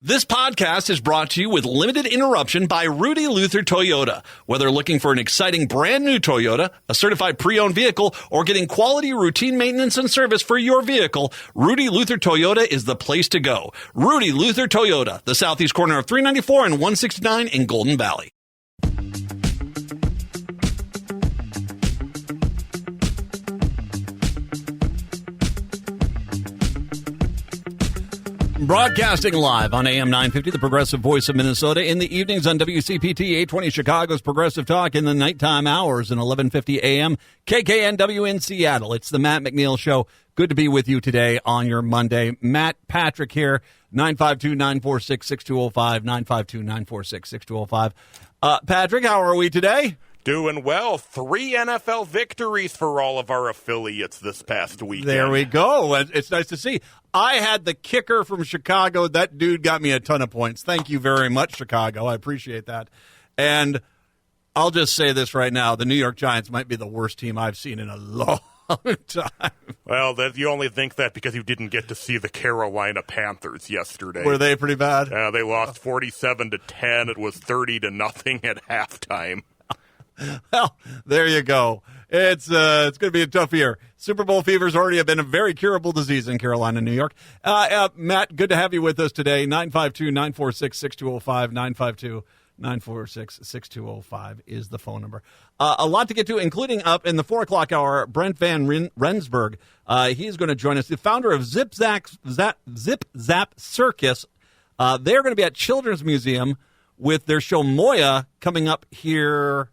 This podcast is brought to you with limited interruption by Rudy Luther Toyota. Whether looking for an exciting brand new Toyota, a certified pre-owned vehicle, or getting quality routine maintenance and service for your vehicle, Rudy Luther Toyota is the place to go. Rudy Luther Toyota, the southeast corner of 394 and 169 in Golden Valley. Broadcasting live on AM 950, the Progressive Voice of Minnesota, in the evenings on WCPT 820 Chicago's Progressive Talk, in the nighttime hours in 1150 AM, KKNW in Seattle. It's the Matt McNeil Show. Good to be with you today on your Monday. Matt Patrick here, 952-946-6205, 952-946-6205. Patrick, how are we today? Doing well. 3 NFL victories for all of our affiliates this past weekend. There we go. It's nice to see. I had the kicker from Chicago. That dude got me a ton of points. Thank you very much, Chicago. I appreciate that. And I'll just say this right now. The New York Giants might be the worst team I've seen in a long time. Well, you only think that because you didn't get to see the Carolina Panthers yesterday. Were they pretty bad? They lost 47-10. It was 30-0 at halftime. Well, there you go. It's going to be a tough year. Super Bowl fever's already been a very curable disease in Carolina, New York. Matt, good to have you with us today. 952-946-6205, 952-946-6205 is the phone number. A lot to get to, including up in the 4 o'clock hour, Brent Van Rensburg. He's going to join us, the founder of Zip Zap Circus. They're going to be at Children's Museum with their show Moya coming up here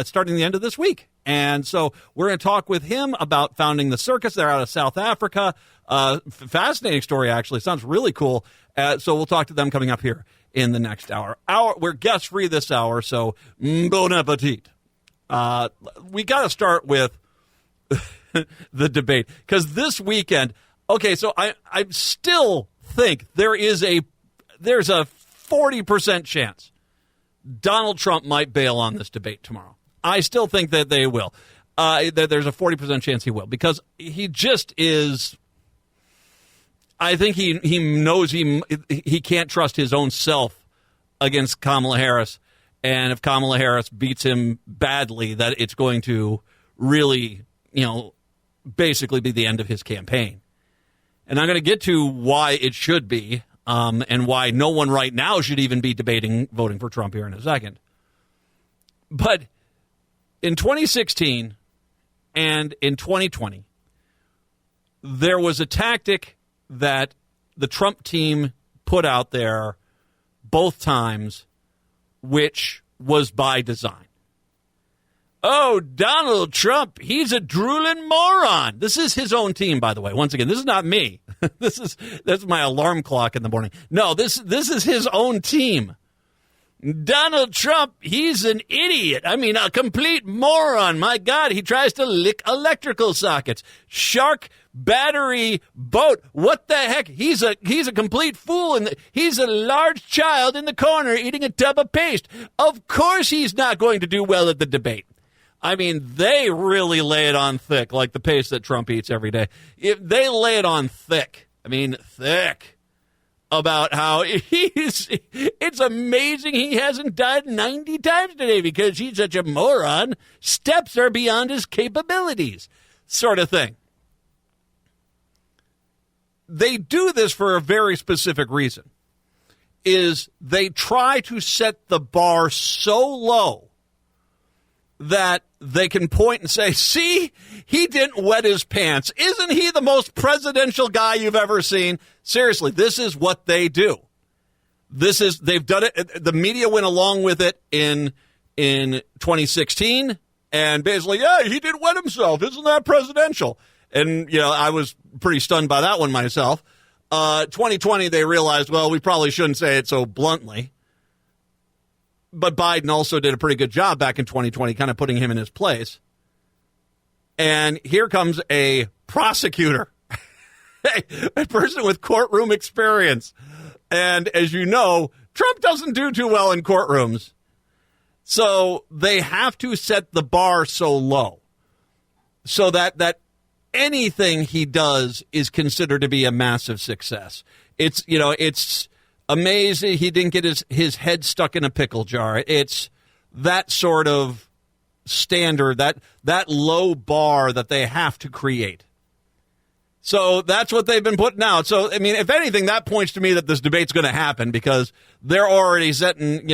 starting the end of this week. And so we're going to talk with him about founding the Circus. They're out of South Africa. Fascinating story, actually. Sounds really cool. So we'll talk to them coming up here in the next hour. We're guest-free this hour, so bon appetit. We got to start with the debate. Because this weekend, okay, so I still think there's a 40% chance Donald Trump might bail on this debate tomorrow. I still think that they will. That there's a 40% chance he will, because he just is. I think he knows he can't trust his own self against Kamala Harris, and if Kamala Harris beats him badly, that it's going to really, basically be the end of his campaign. And I'm going to get to why it should be. And why no one right now should even be debating voting for Trump here in a second. But in 2016 and in 2020, there was a tactic that the Trump team put out there both times, which was by design. Oh, Donald Trump, he's a drooling moron. This is his own team, by the way. Once again, this is not me. That's my alarm clock in the morning. No, this is his own team. Donald Trump, he's an idiot. I mean, a complete moron. My God, he tries to lick electrical sockets. Shark, battery, boat. What the heck? He's a complete fool, and he's a large child in the corner eating a tub of paste. Of course he's not going to do well at the debate. I mean, they really lay it on thick, like the paste that Trump eats every day. They lay it on thick. I mean, thick. About how it's amazing he hasn't died 90 times today because he's such a moron. Steps are beyond his capabilities, sort of thing. They do this for a very specific reason, is they try to set the bar so low that they can point and say, see, he didn't wet his pants. Isn't he the most presidential guy you've ever seen? Seriously, this is what they do. They've done it. The media went along with it in 2016 and basically, yeah, he didn't wet himself. Isn't that presidential? And, I was pretty stunned by that one myself. 2020, they realized, well, we probably shouldn't say it so bluntly. But Biden also did a pretty good job back in 2020, kind of putting him in his place. And here comes a prosecutor, a person with courtroom experience. And as you know, Trump doesn't do too well in courtrooms. So they have to set the bar so low so that anything he does is considered to be a massive success. It's amazed he didn't get his head stuck in a pickle jar. It's that sort of standard, that low bar that they have to create. So that's what they've been putting out. So, I mean, if anything, that points to me that this debate's going to happen because they're already setting,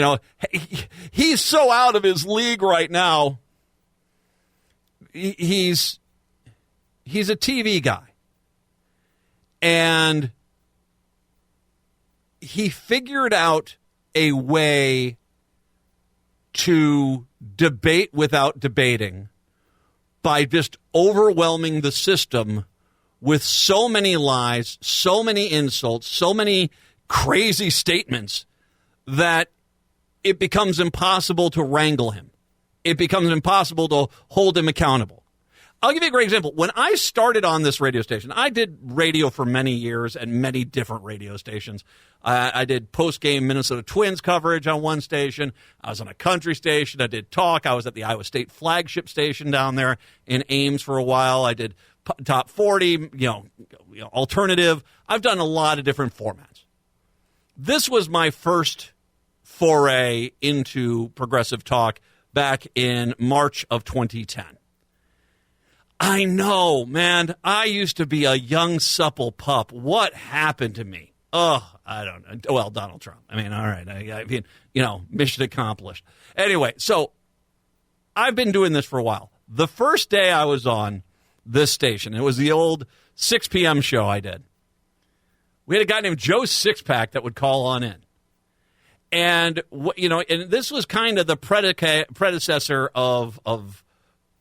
he's so out of his league right now. He's a TV guy. And he figured out a way to debate without debating by just overwhelming the system with so many lies, so many insults, so many crazy statements that it becomes impossible to wrangle him. It becomes impossible to hold him accountable. I'll give you a great example. When I started on this radio station, I did radio for many years and many different radio stations. I did post-game Minnesota Twins coverage on one station. I was on a country station. I did talk. I was at the Iowa State flagship station down there in Ames for a while. I did top 40, alternative. I've done a lot of different formats. This was my first foray into progressive talk back in March of 2010. I know, man. I used to be a young, supple pup. What happened to me? Oh, I don't know. Well, Donald Trump. I mean, all right. I mean, mission accomplished. Anyway, so I've been doing this for a while. The first day I was on this station, it was the old 6 p.m. show I did. We had a guy named Joe Sixpack that would call on in. And, and this was kind of the predecessor of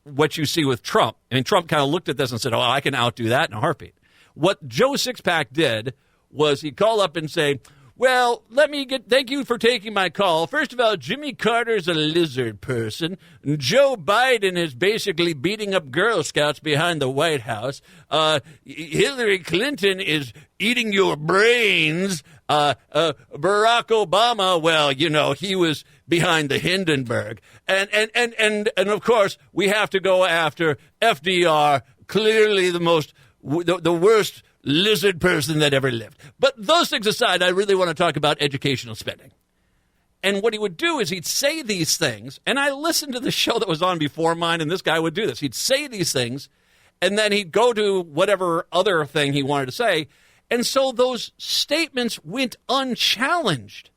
what you see with Trump. I mean, Trump kind of looked at this and said, I can outdo that in a heartbeat. What Joe Sixpack did was he'd call up and say, well, thank you for taking my call. First of all, Jimmy Carter's a lizard person. Joe Biden is basically beating up Girl Scouts behind the White House. Hillary Clinton is eating your brains. Barack Obama, well, he was behind the Hindenburg. And of course, we have to go after FDR, clearly the worst lizard person that ever lived. But those things aside, I really want to talk about educational spending. And what he would do is he'd say these things, and I listened to the show that was on before mine, and this guy would do this. He'd say these things, and then he'd go to whatever other thing he wanted to say, and so those statements went unchallenged.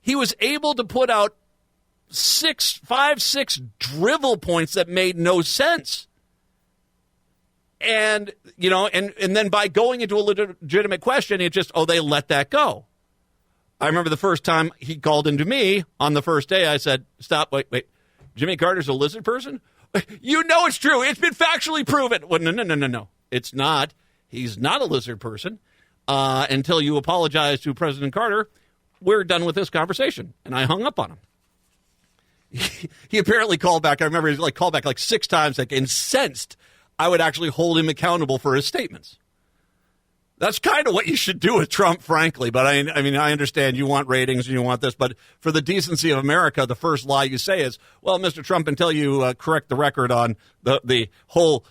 He was able to put out 6 drivel points that made no sense. And, and then by going into a legitimate question, it just, they let that go. I remember the first time he called into me on the first day, I said, stop, wait, Jimmy Carter's a lizard person? It's true. It's been factually proven. Well, no. It's not. He's not a lizard person. Until you apologize to President Carter, we're done with this conversation. And I hung up on him. He apparently called back. I remember he called back 6 times, incensed I would actually hold him accountable for his statements. That's kind of what you should do with Trump, frankly. But I mean, I understand you want ratings and you want this. But for the decency of America, the first lie you say is, well, Mr. Trump, until you correct the record on the whole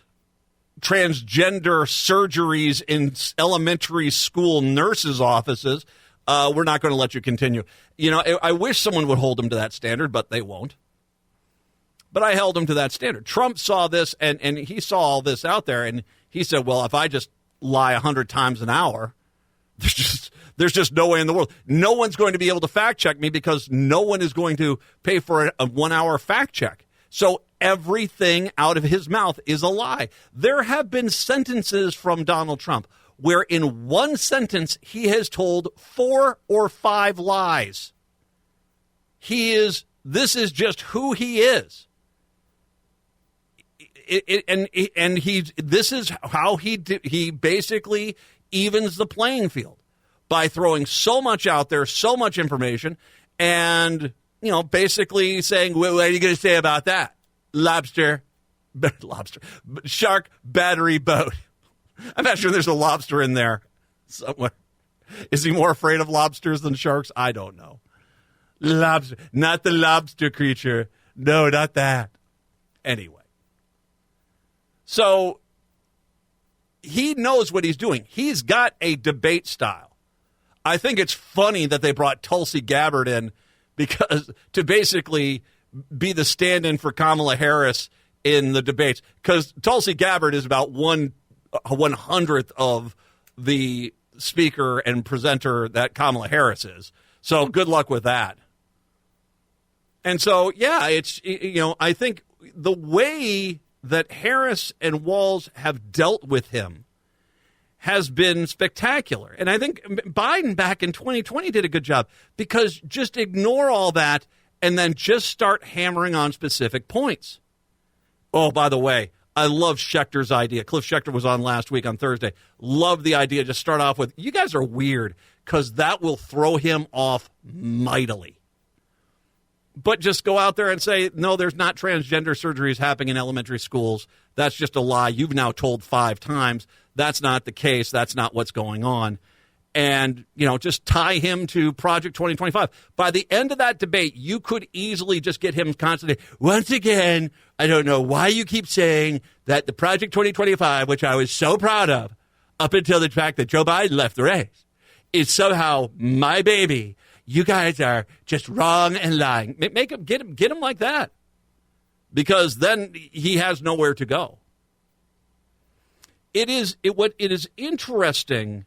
transgender surgeries in elementary school nurses' offices, we're not going to let you continue. I wish someone would hold him to that standard, but they won't. But I held him to that standard. Trump saw this, and he saw all this out there, and he said, well, if I just lie 100 times an hour, there's just no way in the world. No one's going to be able to fact check me because no one is going to pay for a 1-hour fact check. So everything out of his mouth is a lie. There have been sentences from Donald Trump where in one sentence he has told 4 or 5 lies. This is just who he is. This is how he basically evens the playing field by throwing so much out there, so much information, and basically saying, what are you going to say about that? Lobster, shark, battery, boat. I'm not sure there's a lobster in there somewhere. Is he more afraid of lobsters than sharks? I don't know. Lobster, not the lobster creature. No, not that. Anyway. So he knows what he's doing. He's got a debate style. I think it's funny that they brought Tulsi Gabbard in because to basically be the stand-in for Kamala Harris in the debates. Because Tulsi Gabbard is about 1/100th of the speaker and presenter that Kamala Harris is. So good luck with that. And so, yeah, it's, I think the way that Harris and Walz have dealt with him has been spectacular. And I think Biden back in 2020 did a good job because just ignore all that and then just start hammering on specific points. Oh, by the way, I love Schechter's idea. Cliff Schechter was on last week on Thursday. Love the idea. Just start off with, you guys are weird, because that will throw him off mightily. But just go out there and say, no, there's not transgender surgeries happening in elementary schools. That's just a lie. You've now told 5 times. That's not the case. That's not what's going on. And, just tie him to Project 2025. By the end of that debate, you could easily just get him constantly, once again, I don't know why you keep saying that the Project 2025, which I was so proud of, up until the fact that Joe Biden left the race, is somehow my baby. You guys are just wrong and lying. Make him get him like that, because then he has nowhere to go. What is interesting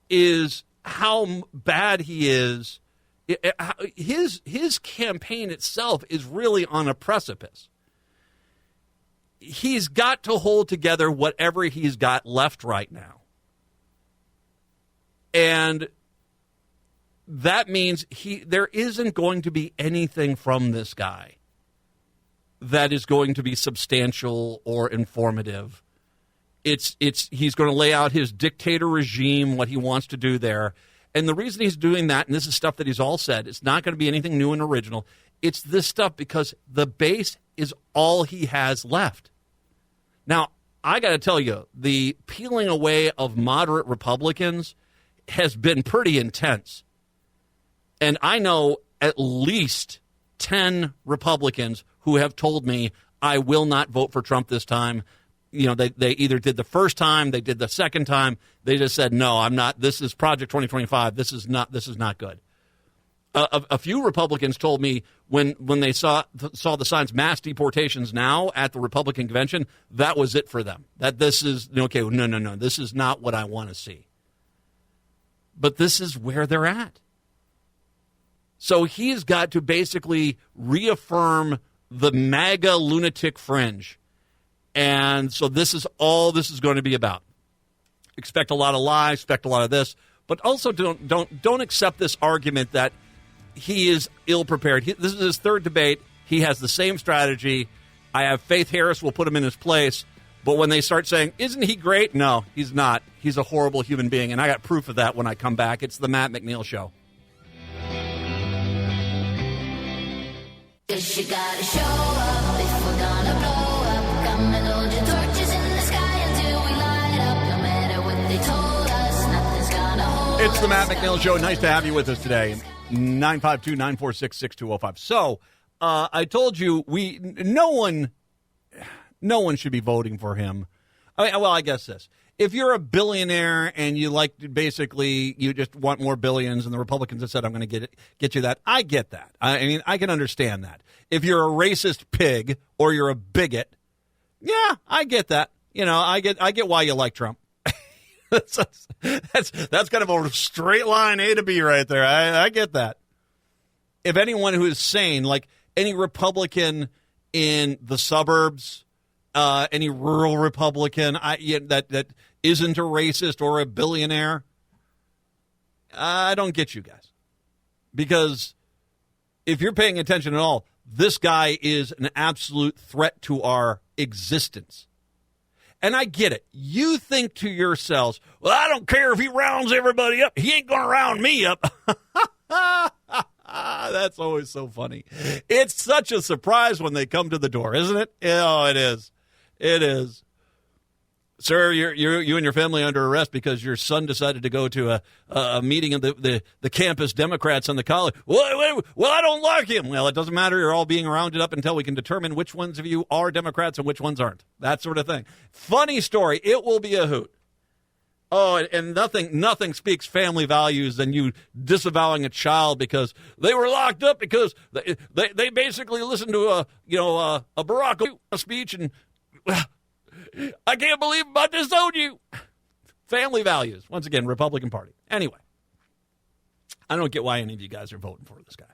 is how bad he is. His campaign itself is really on a precipice. He's got to hold together whatever he's got left right now, and that means there isn't going to be anything from this guy that is going to be substantial or informative. He's going to lay out his dictator regime, what he wants to do there. And the reason he's doing that, and this is stuff that he's all said, it's not going to be anything new and original. It's this stuff because the base is all he has left. Now, I got to tell you, the peeling away of moderate Republicans has been pretty intense. And I know at least 10 Republicans who have told me, I will not vote for Trump this time. They either did the first time, they did the second time. They just said, no, I'm not. This is Project 2025. This is not good. A few Republicans told me when they saw the signs, mass deportations now at the Republican convention, that was it for them. That this is, okay, no, this is not what I want to see. But this is where they're at. So he's got to basically reaffirm the MAGA lunatic fringe. And so this is all this is going to be about. Expect a lot of lies, expect a lot of this, but also don't accept this argument that he is ill-prepared. This is his third debate. He has the same strategy. I have faith Harris will put him in his place. But when they start saying, isn't he great? No, he's not. He's a horrible human being. And I got proof of that when I come back. It's the Matt McNeil Show. 'Cause you gotta show up if we're gonna blow up. Come and hold your torches in the sky until we light up. No matter what they told us, nothing's gonna hold us. It's the Matt McNeil Show. Nice to have you with us today. 952-946-6205. So, I told you no one should be voting for him. I guess this. If you're a billionaire and you you just want more billions, and the Republicans have said, I'm going to get you that, I get that. I mean, I can understand that. If you're a racist pig or you're a bigot, yeah, I get that. I get why you like Trump. that's kind of a straight line A to B right there. I get that. If anyone who is sane, like any Republican in the suburbs, any rural Republican that isn't a racist or a billionaire, I don't get you guys. Because if you're paying attention at all, this guy is an absolute threat to our existence. And I get it. You think to yourselves, well, I don't care if he rounds everybody up. He ain't going to round me up. That's always so funny. It's such a surprise when they come to the door, isn't it? Oh, it is. It is. Sir, you and your family are under arrest because your son decided to go to a meeting of the campus Democrats on the college. Well, I don't like him. Well, it doesn't matter. You're all being rounded up until we can determine which ones of you are Democrats and which ones aren't. That sort of thing. Funny story. It will be a hoot. Oh, and nothing speaks family values than you disavowing a child because they were locked up because they basically listened to a Barack Obama speech, and I can't believe I'm about to disown you. Family values. Once again, Republican Party. Anyway, I don't get why any of you guys are voting for this guy.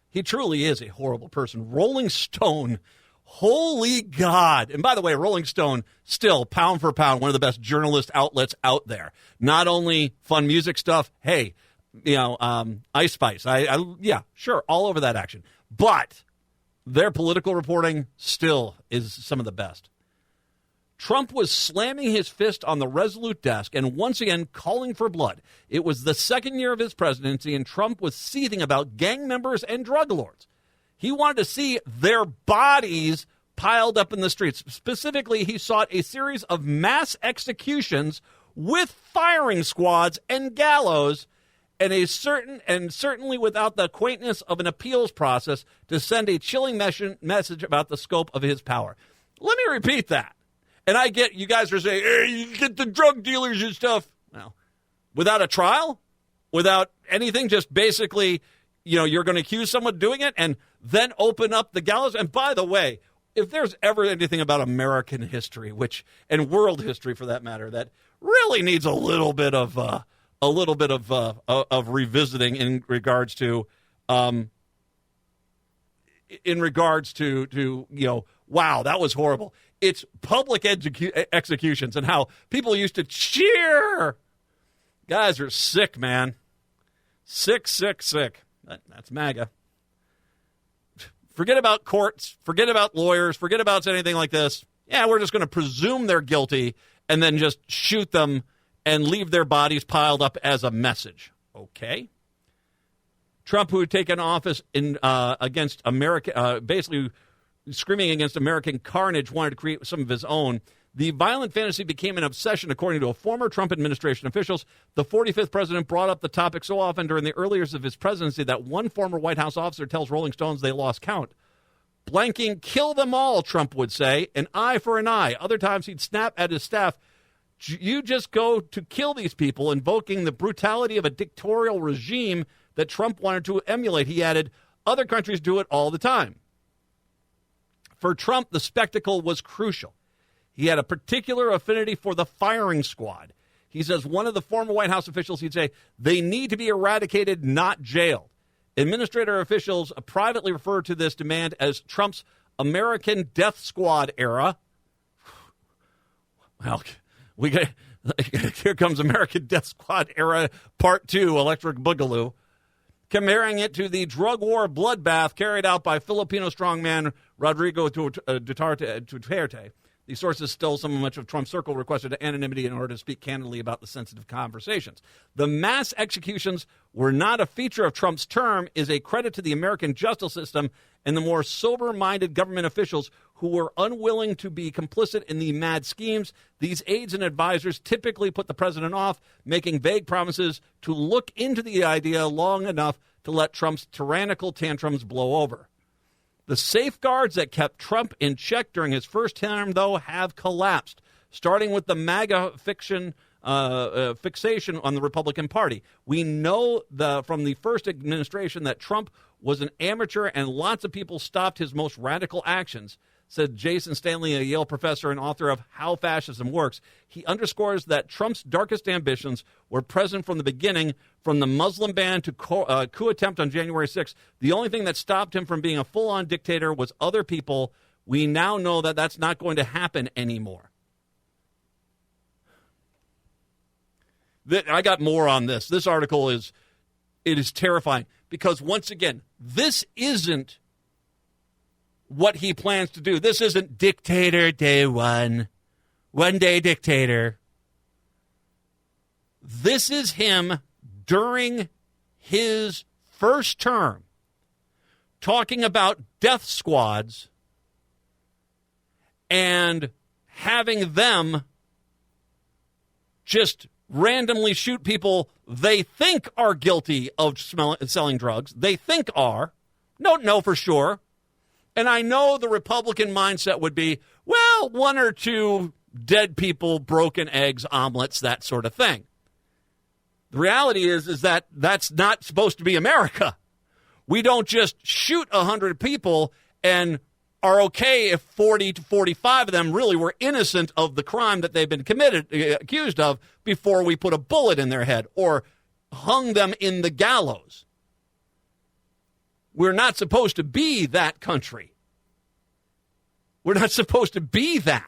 He truly is a horrible person. Rolling Stone, holy God. And by the way, Rolling Stone, still, pound for pound, one of the best journalist outlets out there. Not only fun music stuff, hey, Ice Spice. Yeah, sure, all over that action. But their political reporting still is some of the best. Trump was slamming his fist on the Resolute desk and once again calling for blood. It was the second year of his presidency, and Trump was seething about gang members and drug lords. He wanted to see their bodies piled up in the streets. Specifically, he sought a series of mass executions with firing squads and gallows, and certainly without the quaintness of an appeals process to send a chilling message about the scope of his power. Let me repeat that. And I get you guys are saying, hey, you get the drug dealers and stuff. Well, without a trial, without anything, just basically, you're going to accuse someone of doing it and then open up the gallows. And by the way, if there's ever anything about American history, and world history for that matter, that really needs a little bit of revisiting in regards to wow, that was horrible. It's public executions and how people used to cheer. Guys are sick, man. Sick. That's MAGA. Forget about courts. Forget about lawyers. Forget about anything like this. Yeah, we're just going to presume they're guilty and then just shoot them and leave their bodies piled up as a message. Okay. Trump, who had taken office against America, basically screaming against American carnage, wanted to create some of his own. The violent fantasy became an obsession, according to a former Trump administration officials. The 45th president brought up the topic so often during the early years of his presidency that one former White House officer tells Rolling Stones they lost count. Blanking, kill them all, Trump would say, an eye for an eye. Other times he'd snap at his staff, you just go to kill these people, invoking the brutality of a dictatorial regime that Trump wanted to emulate. He added, other countries do it all the time. For Trump, the spectacle was crucial. He had a particular affinity for the firing squad. He says one of the former White House officials, he'd say, they need to be eradicated, not jailed. Administrator officials privately refer to this demand as Trump's American Death Squad era. Well, here comes American Death Squad era Part 2, Electric Boogaloo. Comparing it to the drug war bloodbath carried out by Filipino strongman Rodrigo Duterte. The sources stole much of Trump's circle, requested anonymity in order to speak candidly about the sensitive conversations. The mass executions were not a feature of Trump's term, is a credit to the American justice system and the more sober-minded government officials who were unwilling to be complicit in the mad schemes. These aides and advisors typically put the president off, making vague promises to look into the idea long enough to let Trump's tyrannical tantrums blow over. The safeguards that kept Trump in check during his first term, though, have collapsed, starting with the MAGA fixation on the Republican Party. We know from the first administration that Trump was an amateur and lots of people stopped his most radical actions, said Jason Stanley, a Yale professor and author of How Fascism Works. He underscores that Trump's darkest ambitions were present from the beginning, from the Muslim ban to coup attempt on January 6th. The only thing that stopped him from being a full-on dictator was other people. We now know that that's not going to happen anymore. I got more on this. This article is terrifying because, once again, this isn't what he plans to do. This isn't dictator day one day dictator. This is him during his first term talking about death squads and having them just randomly shoot people they think are guilty of selling drugs. They think are. Don't know for sure. And I know the Republican mindset would be, well, one or two dead people, broken eggs, omelets, that sort of thing. The reality is that that's not supposed to be America. We don't just shoot 100 people and are okay if 40 to 45 of them really were innocent of the crime that they've been accused of before we put a bullet in their head or hung them in the gallows. We're not supposed to be that country. We're not supposed to be that.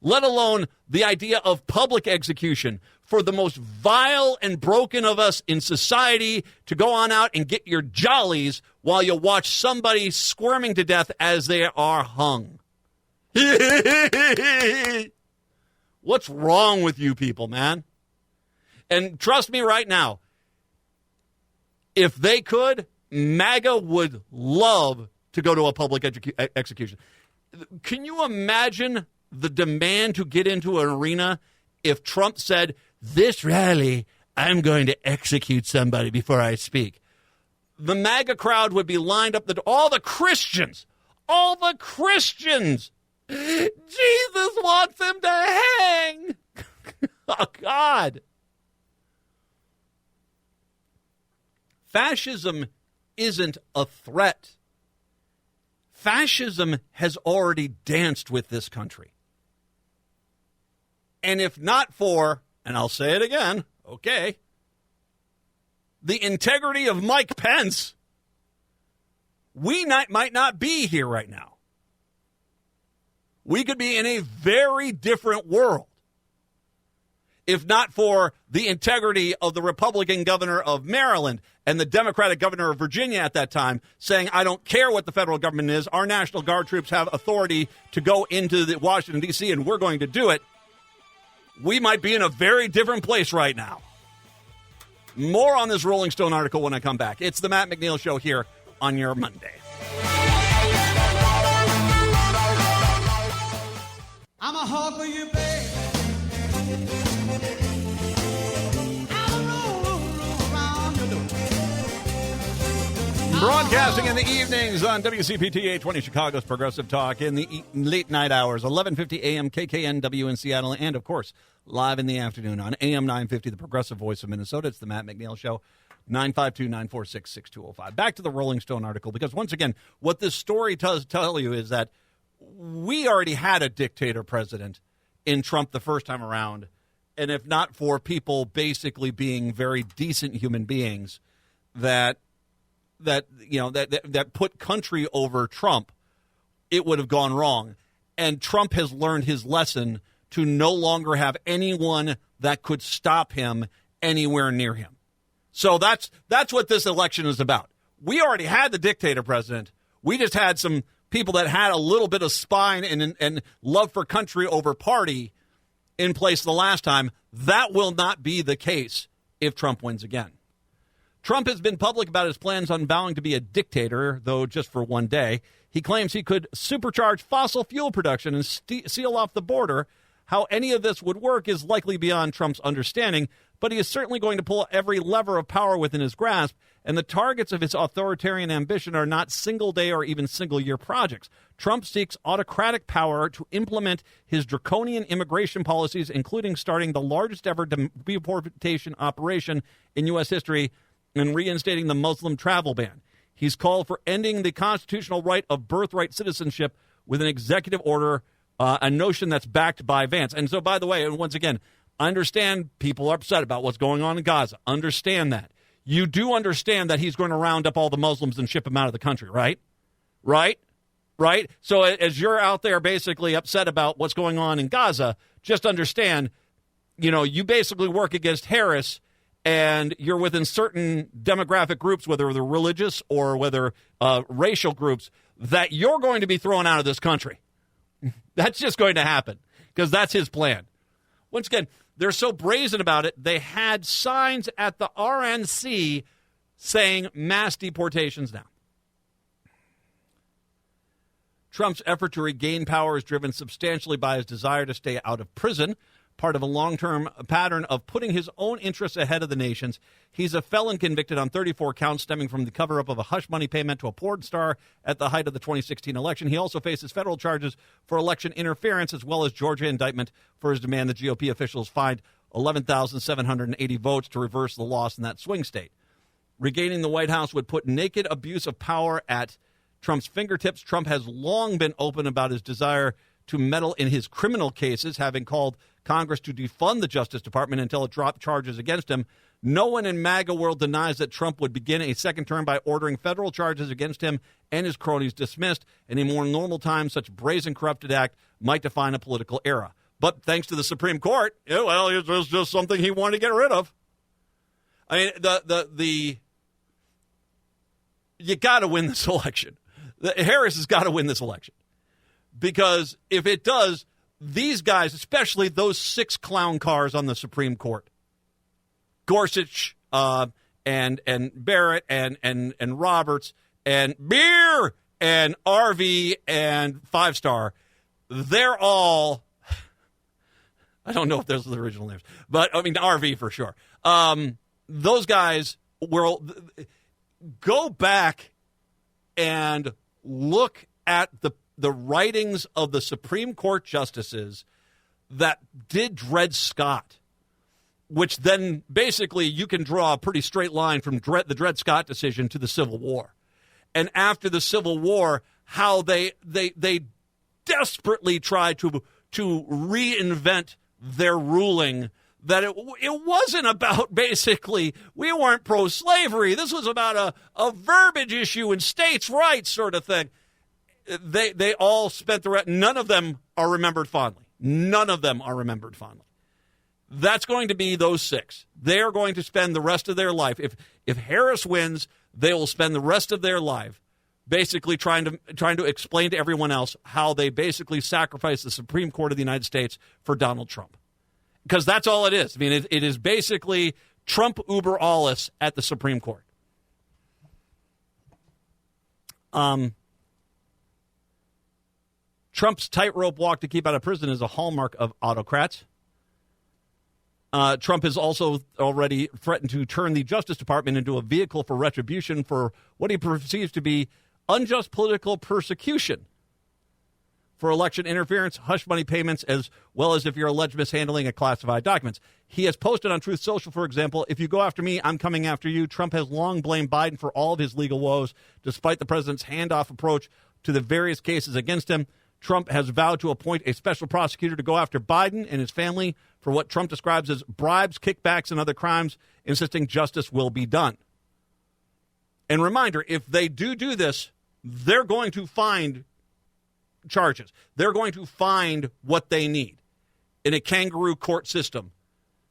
Let alone the idea of public execution for the most vile and broken of us in society to go on out and get your jollies while you watch somebody squirming to death as they are hung. What's wrong with you people, man? And trust me right now, if they could, MAGA would love to go to a public execution. Can you imagine the demand to get into an arena if Trump said, this rally, I'm going to execute somebody before I speak? The MAGA crowd would be lined up, all the Christians. Jesus wants him to hang. Oh, God. Fascism isn't a threat. Fascism has already danced with this country. And if not for, and I'll say it again, okay, the integrity of Mike Pence, we might not be here right now. We could be in a very different world if not for the integrity of the Republican governor of Maryland and the Democratic governor of Virginia at that time saying, I don't care what the federal government is. Our National Guard troops have authority to go into Washington, D.C., and we're going to do it. We might be in a very different place right now. More on this Rolling Stone article when I come back. It's the Matt McNeil Show here on your Monday. I'm a hog for you, babe. Broadcasting in the evenings on WCPT 820 Chicago's Progressive Talk in the late night hours, 11:50 a.m. KKNW in Seattle, and, of course, live in the afternoon on AM 950, the Progressive Voice of Minnesota. It's the Matt McNeil Show, 952-946-6205. Back to the Rolling Stone article, because, once again, what this story does tell you is that we already had a dictator president in Trump the first time around, and if not for people basically being very decent human beings that put country over Trump, it would have gone wrong. And Trump has learned his lesson to no longer have anyone that could stop him anywhere near him. So that's what this election is about. We already had the dictator president. We just had some people that had a little bit of spine and love for country over party in place the last time. That will not be the case if Trump wins again. Trump has been public about his plans on vowing to be a dictator, though just for one day. He claims he could supercharge fossil fuel production and seal off the border. How any of this would work is likely beyond Trump's understanding, but he is certainly going to pull every lever of power within his grasp, and the targets of his authoritarian ambition are not single-day or even single-year projects. Trump seeks autocratic power to implement his draconian immigration policies, including starting the largest-ever deportation operation in U.S. history and reinstating the Muslim travel ban. He's called for ending the constitutional right of birthright citizenship with an executive order, a notion that's backed by Vance. And so, by the way, and once again, I understand people are upset about what's going on in Gaza. Understand that. You do understand that he's going to round up all the Muslims and ship them out of the country, right? Right? So as you're out there basically upset about what's going on in Gaza, just understand, you basically work against Harris, and you're within certain demographic groups, whether they're religious or whether racial groups, that you're going to be thrown out of this country. That's just going to happen because that's his plan. Once again, they're so brazen about it, they had signs at the RNC saying mass deportations now. Trump's effort to regain power is driven substantially by his desire to stay out of prison. part of a long-term pattern of putting his own interests ahead of the nation's. He's a felon convicted on 34 counts stemming from the cover-up of a hush money payment to a porn star at the height of the 2016 election. He also faces federal charges for election interference, as well as Georgia indictment for his demand that GOP officials find 11,780 votes to reverse the loss in that swing state. Regaining the White House would put naked abuse of power at Trump's fingertips. Trump has long been open about his desire to meddle in his criminal cases, having called Congress to defund the Justice Department until it dropped charges against him. No one in MAGA world denies that Trump would begin a second term by ordering federal charges against him and his cronies dismissed. In a more normal time, such brazen, corrupted act might define a political era. But thanks to the Supreme Court, it was just something he wanted to get rid of. I mean, you got to win this election. Harris has got to win this election. Because if it does, these guys, especially those 6 clown cars on the Supreme Court, Gorsuch and Barrett and Roberts and Beer and RV and Five Star, they're all, I don't know if those are the original names, but I mean RV for sure. Those guys will go back and look at the writings of the Supreme Court justices that did Dred Scott, which then basically you can draw a pretty straight line from the Dred Scott decision to the Civil War. And after the Civil War, how they desperately tried to reinvent their ruling, that it wasn't about basically, we weren't pro-slavery. This was about a verbiage issue and states' rights sort of thing. They all spent none of them are remembered fondly. None of them are remembered fondly. That's going to be those 6. They are going to spend the rest of their life. If Harris wins, they will spend the rest of their life basically trying to explain to everyone else how they basically sacrificed the Supreme Court of the United States for Donald Trump. Because that's all it is. I mean, it is basically Trump uber alles at the Supreme Court. Trump's tightrope walk to keep out of prison is a hallmark of autocrats. Trump has also already threatened to turn the Justice Department into a vehicle for retribution for what he perceives to be unjust political persecution for election interference, hush money payments, as well as if you're alleged mishandling of classified documents. He has posted on Truth Social, for example, if you go after me, I'm coming after you. Trump has long blamed Biden for all of his legal woes, despite the president's handoff approach to the various cases against him. Trump has vowed to appoint a special prosecutor to go after Biden and his family for what Trump describes as bribes, kickbacks, and other crimes, insisting justice will be done. And reminder, if they do this, they're going to find charges. They're going to find what they need in a kangaroo court system,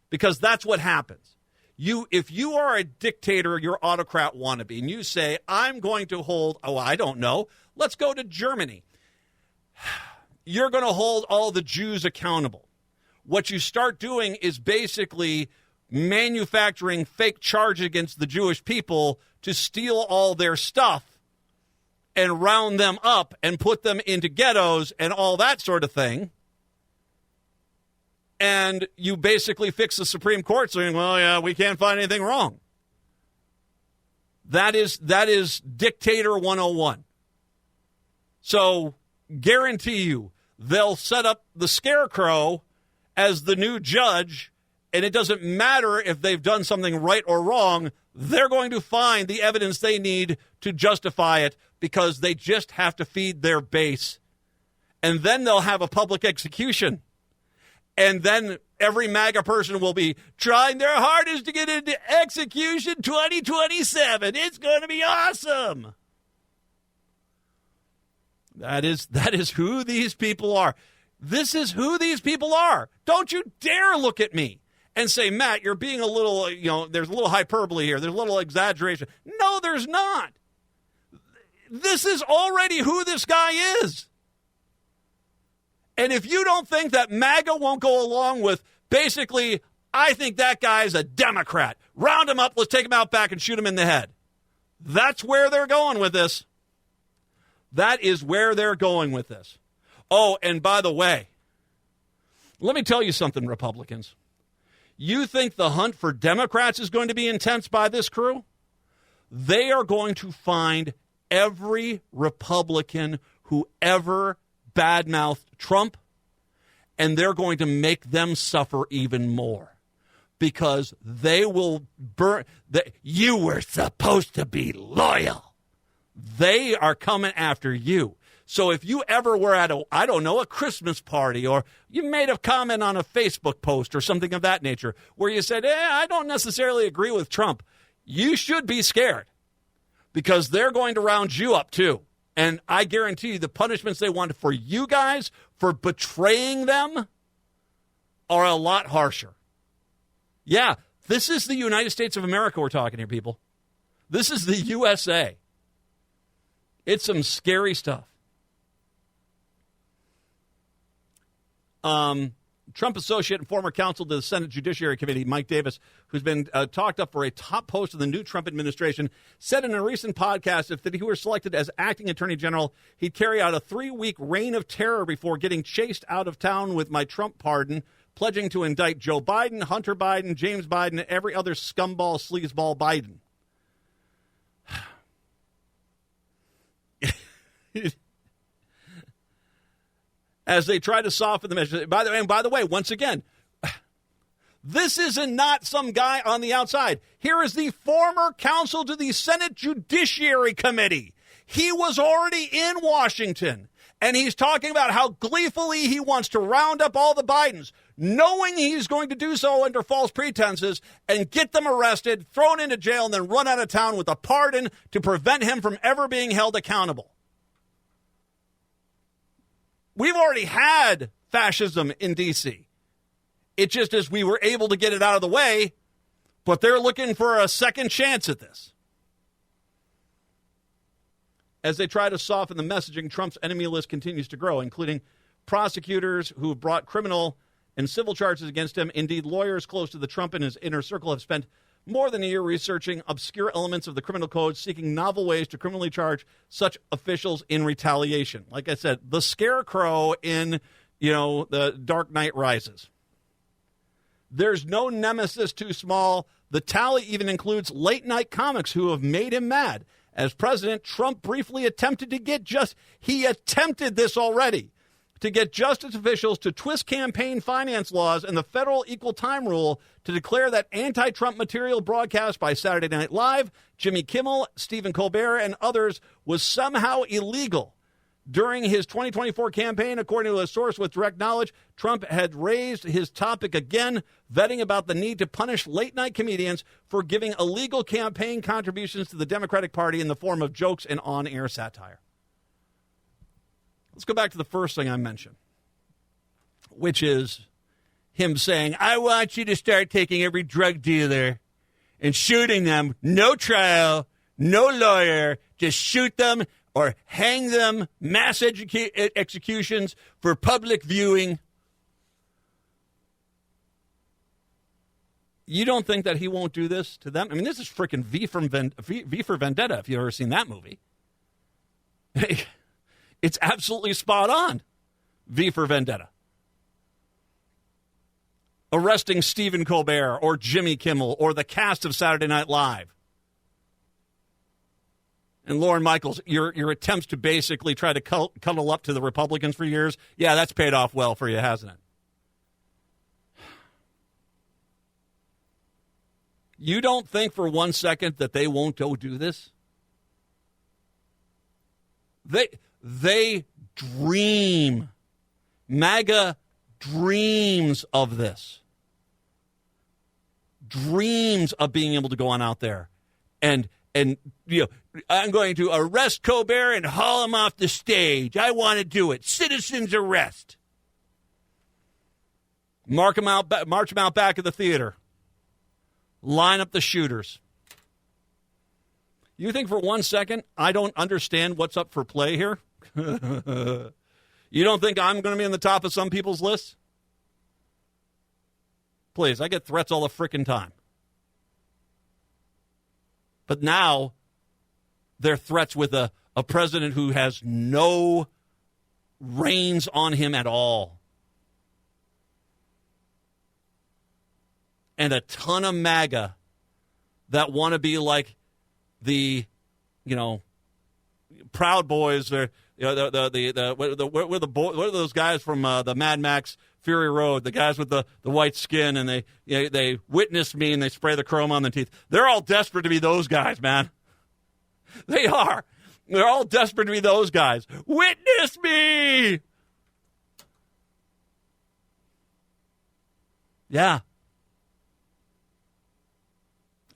because that's what happens. If you are a dictator, you're autocrat wannabe, and you say, I'm going to hold, I don't know, let's go to Germany. You're going to hold all the Jews accountable. What you start doing is basically manufacturing fake charges against the Jewish people to steal all their stuff and round them up and put them into ghettos and all that sort of thing. And you basically fix the Supreme Court saying, well, yeah, we can't find anything wrong. That is dictator 101. So guarantee you they'll set up the scarecrow as the new judge, and it doesn't matter if they've done something right or wrong. They're going to find the evidence they need to justify it, because they just have to feed their base. And then they'll have a public execution. And then every MAGA person will be trying their hardest to get into execution 2027. It's going to be awesome. That is who these people are. This is who these people are. Don't you dare look at me and say, Matt, you're being a little, there's a little hyperbole here. There's a little exaggeration. No, there's not. This is already who this guy is. And if you don't think that MAGA won't go along with basically, I think that guy's a Democrat. Round him up, let's take him out back and shoot him in the head. That's where they're going with this. That is where they're going with this. Oh, and by the way, Let me tell you something, Republicans. You think the hunt for Democrats is going to be intense by this crew? They are going to find every Republican who ever badmouthed Trump, and they're going to make them suffer even more because they will burn. You were supposed to be loyal. They are coming after you. So if you ever were at a Christmas party, or you made a comment on a Facebook post or something of that nature where you said, I don't necessarily agree with Trump, you should be scared because they're going to round you up too. And I guarantee you the punishments they want for you guys for betraying them are a lot harsher. Yeah, this is the United States of America we're talking here, people. This is the USA. It's some scary stuff. Trump associate and former counsel to the Senate Judiciary Committee, Mike Davis, who's been talked up for a top post in the new Trump administration, said in a recent podcast if he were selected as acting attorney general, he'd carry out a 3-week reign of terror before getting chased out of town with my Trump pardon, pledging to indict Joe Biden, Hunter Biden, James Biden, and every other scumball, sleazeball Biden. As they try to soften the measure. By the way, once again, this isn't not some guy on the outside. Here is the former counsel to the Senate Judiciary Committee. He was already in Washington, and he's talking about how gleefully he wants to round up all the Bidens, knowing he's going to do so under false pretenses and get them arrested, thrown into jail, and then run out of town with a pardon to prevent him from ever being held accountable. We've already had fascism in D.C. It just is we were able to get it out of the way, but they're looking for a second chance at this. As they try to soften the messaging, Trump's enemy list continues to grow, including prosecutors who have brought criminal and civil charges against him. Indeed, lawyers close to the Trump and his inner circle have spent more than a year researching obscure elements of the criminal code, seeking novel ways to criminally charge such officials in retaliation. Like I said, the scarecrow in, the Dark Knight Rises. There's no nemesis too small. The tally even includes late-night comics who have made him mad. As president, Trump briefly attempted to he attempted this already, to get justice officials to twist campaign finance laws and the federal equal time rule to declare that anti-Trump material broadcast by Saturday Night Live, Jimmy Kimmel, Stephen Colbert, and others was somehow illegal. During his 2024 campaign, according to a source with direct knowledge, Trump had raised his topic again, vetting about the need to punish late-night comedians for giving illegal campaign contributions to the Democratic Party in the form of jokes and on-air satire. Let's go back to the first thing I mentioned, which is him saying, I want you to start taking every drug dealer and shooting them. No trial, no lawyer, just shoot them or hang them, mass executions for public viewing. You don't think that he won't do this to them? I mean, this is freaking V for Vendetta, if you've ever seen that movie. It's absolutely spot on. V for Vendetta. Arresting Stephen Colbert or Jimmy Kimmel or the cast of Saturday Night Live. And Lorne Michaels, your attempts to basically try to cuddle up to the Republicans for years, yeah, that's paid off well for you, hasn't it? You don't think for 1 second that they won't go do this? They dream. MAGA dreams of this. Dreams of being able to go on out there and I'm going to arrest Colbert and haul him off the stage. I want to do it. Citizen's arrest. March him out back of the theater. Line up the shooters. You think for 1 second I don't understand what's up for play here? You don't think I'm going to be on the top of some people's lists? Please, I get threats all the frickin' time. But now they're threats with a president who has no reins on him at all. and a ton of MAGA that want to be like the, Proud Boys. They're, what are those guys from the Mad Max Fury Road? The guys with the white skin, and they witness me and they spray the chrome on their teeth. They're all desperate to be those guys, man. They are. They're all desperate to be those guys. Witness me. Yeah.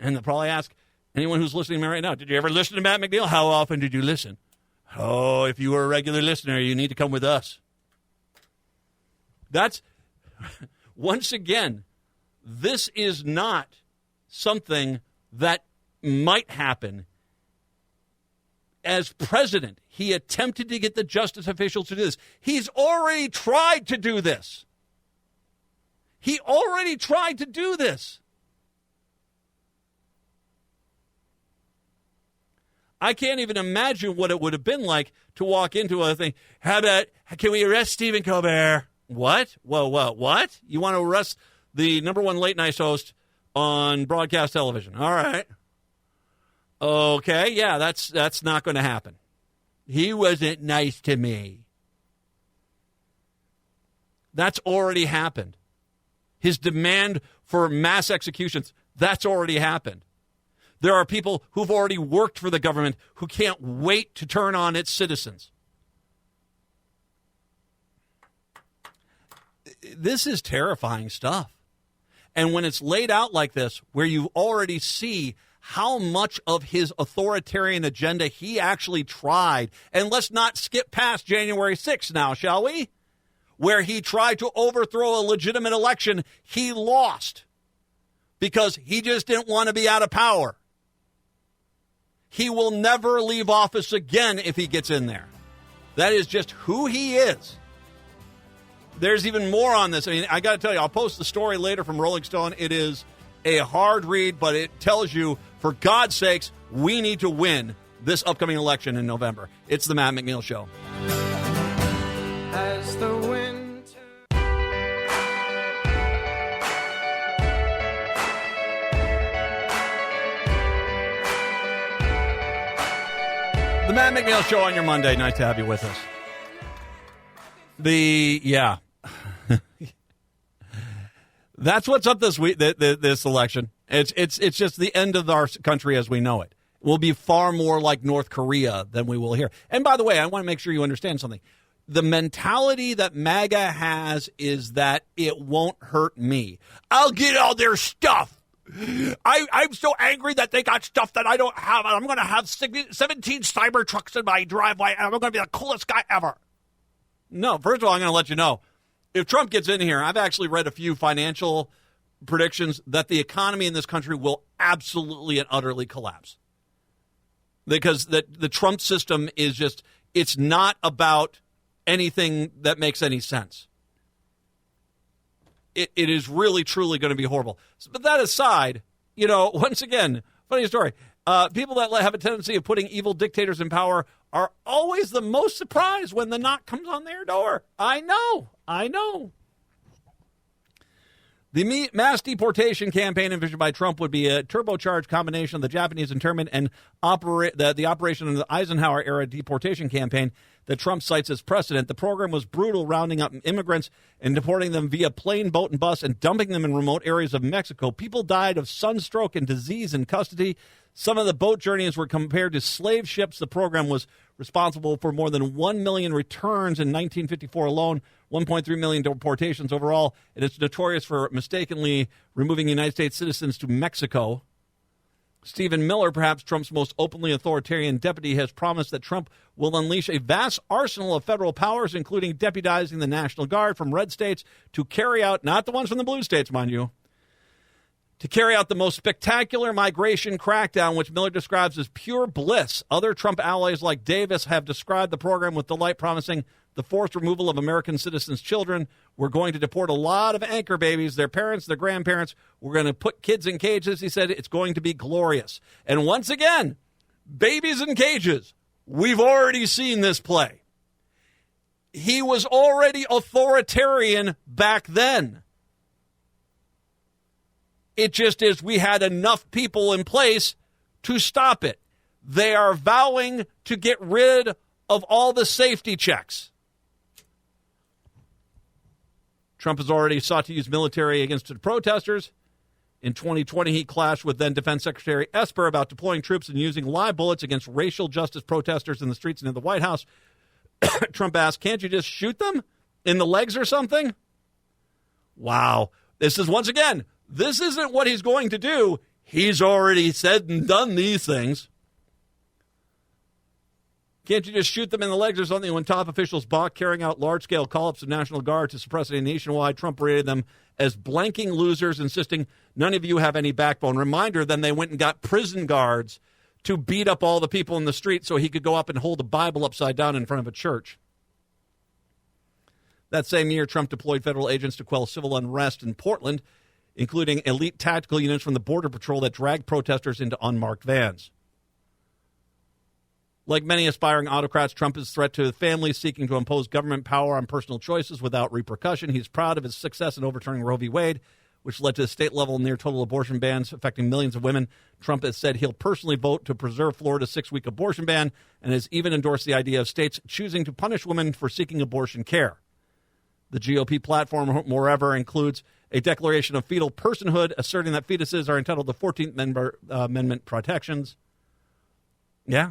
And they'll probably ask anyone who's listening to me right now, did you ever listen to Matt McNeil? How often did you listen? Oh, if you were a regular listener, you need to come with us. That's, once again, this is not something that might happen. As president, he attempted to get the justice officials to do this. He's already tried to do this. He already tried to do this. I can't even imagine what it would have been like to walk into a thing. How about, can we arrest Stephen Colbert? What? Whoa, what? You want to arrest the number one late night host on broadcast television? All right. Okay, yeah, that's not going to happen. He wasn't nice to me. That's already happened. His demand for mass executions, that's already happened. There are people who've already worked for the government who can't wait to turn on its citizens. This is terrifying stuff. And when it's laid out like this, where you already see how much of his authoritarian agenda he actually tried, and let's not skip past January 6th now, shall we? Where he tried to overthrow a legitimate election, he lost because he just didn't want to be out of power. He will never leave office again if he gets in there. That is just who he is. There's even more on this. I mean, I got to tell you, I'll post the story later from Rolling Stone. It is a hard read, but it tells you, for God's sakes, we need to win this upcoming election in November. It's the Matt McNeil Show. As the wind. The Matt McNeil Show on your Monday. Nice to have you with us. That's what's up this week. This election. It's just the end of our country as we know it. We'll be far more like North Korea than we will here. And by the way, I want to make sure you understand something. The mentality that MAGA has is that it won't hurt me. I'll get all their stuff. I'm so angry that they got stuff that I don't have. I'm going to have 17 cyber trucks in my driveway, and I'm going to be the coolest guy ever. No, first of all, I'm going to let you know, if Trump gets in here, I've actually read a few financial predictions that the economy in this country will absolutely and utterly collapse. Because the Trump system is just, it's not about anything that makes any sense. It is really, truly going to be horrible. But that aside, once again, funny story. People that have a tendency of putting evil dictators in power are always the most surprised when the knock comes on their door. I know. The mass deportation campaign envisioned by Trump would be a turbocharged combination of the Japanese internment and the operation of the Eisenhower-era deportation campaign that Trump cites as precedent. The program was brutal, rounding up immigrants and deporting them via plane, boat, and bus and dumping them in remote areas of Mexico. People died of sunstroke and disease in custody. Some of the boat journeys were compared to slave ships. The program was responsible for more than 1 million returns in 1954 alone, 1.3 million deportations overall. It is notorious for mistakenly removing United States citizens to Mexico. Stephen Miller, perhaps Trump's most openly authoritarian deputy, has promised that Trump will unleash a vast arsenal of federal powers, including deputizing the National Guard from red states to carry out, not the ones from the blue states, mind you, to carry out the most spectacular migration crackdown, which Miller describes as pure bliss. Other Trump allies like Davis have described the program with delight, promising the forced removal of American citizens' children. We're going to deport a lot of anchor babies, their parents, their grandparents. We're going to put kids in cages. He said it's going to be glorious. And once again, babies in cages. We've already seen this play. He was already authoritarian back then. It just is we had enough people in place to stop it. They are vowing to get rid of all the safety checks. Trump has already sought to use military against the protesters. In 2020, he clashed with then Defense Secretary Esper about deploying troops and using live bullets against racial justice protesters in the streets near the White House. Trump asked, can't you just shoot them in the legs or something? Wow. This is, once again, this isn't what he's going to do. He's already said and done these things. Can't you just shoot them in the legs or something? When top officials balked carrying out large-scale call-ups of National Guard to suppress a nationwide, Trump rated them as blanking losers, insisting none of you have any backbone. Reminder, then they went and got prison guards to beat up all the people in the street so he could go up and hold a Bible upside down in front of a church. That same year, Trump deployed federal agents to quell civil unrest in Portland, including elite tactical units from the Border Patrol that dragged protesters into unmarked vans. Like many aspiring autocrats, Trump is a threat to families seeking to impose government power on personal choices without repercussion. He's proud of his success in overturning Roe v. Wade, which led to state-level near-total abortion bans affecting millions of women. Trump has said he'll personally vote to preserve Florida's 6-week abortion ban and has even endorsed the idea of states choosing to punish women for seeking abortion care. The GOP platform, moreover, includes a declaration of fetal personhood, asserting that fetuses are entitled to 14th Amendment protections. Yeah.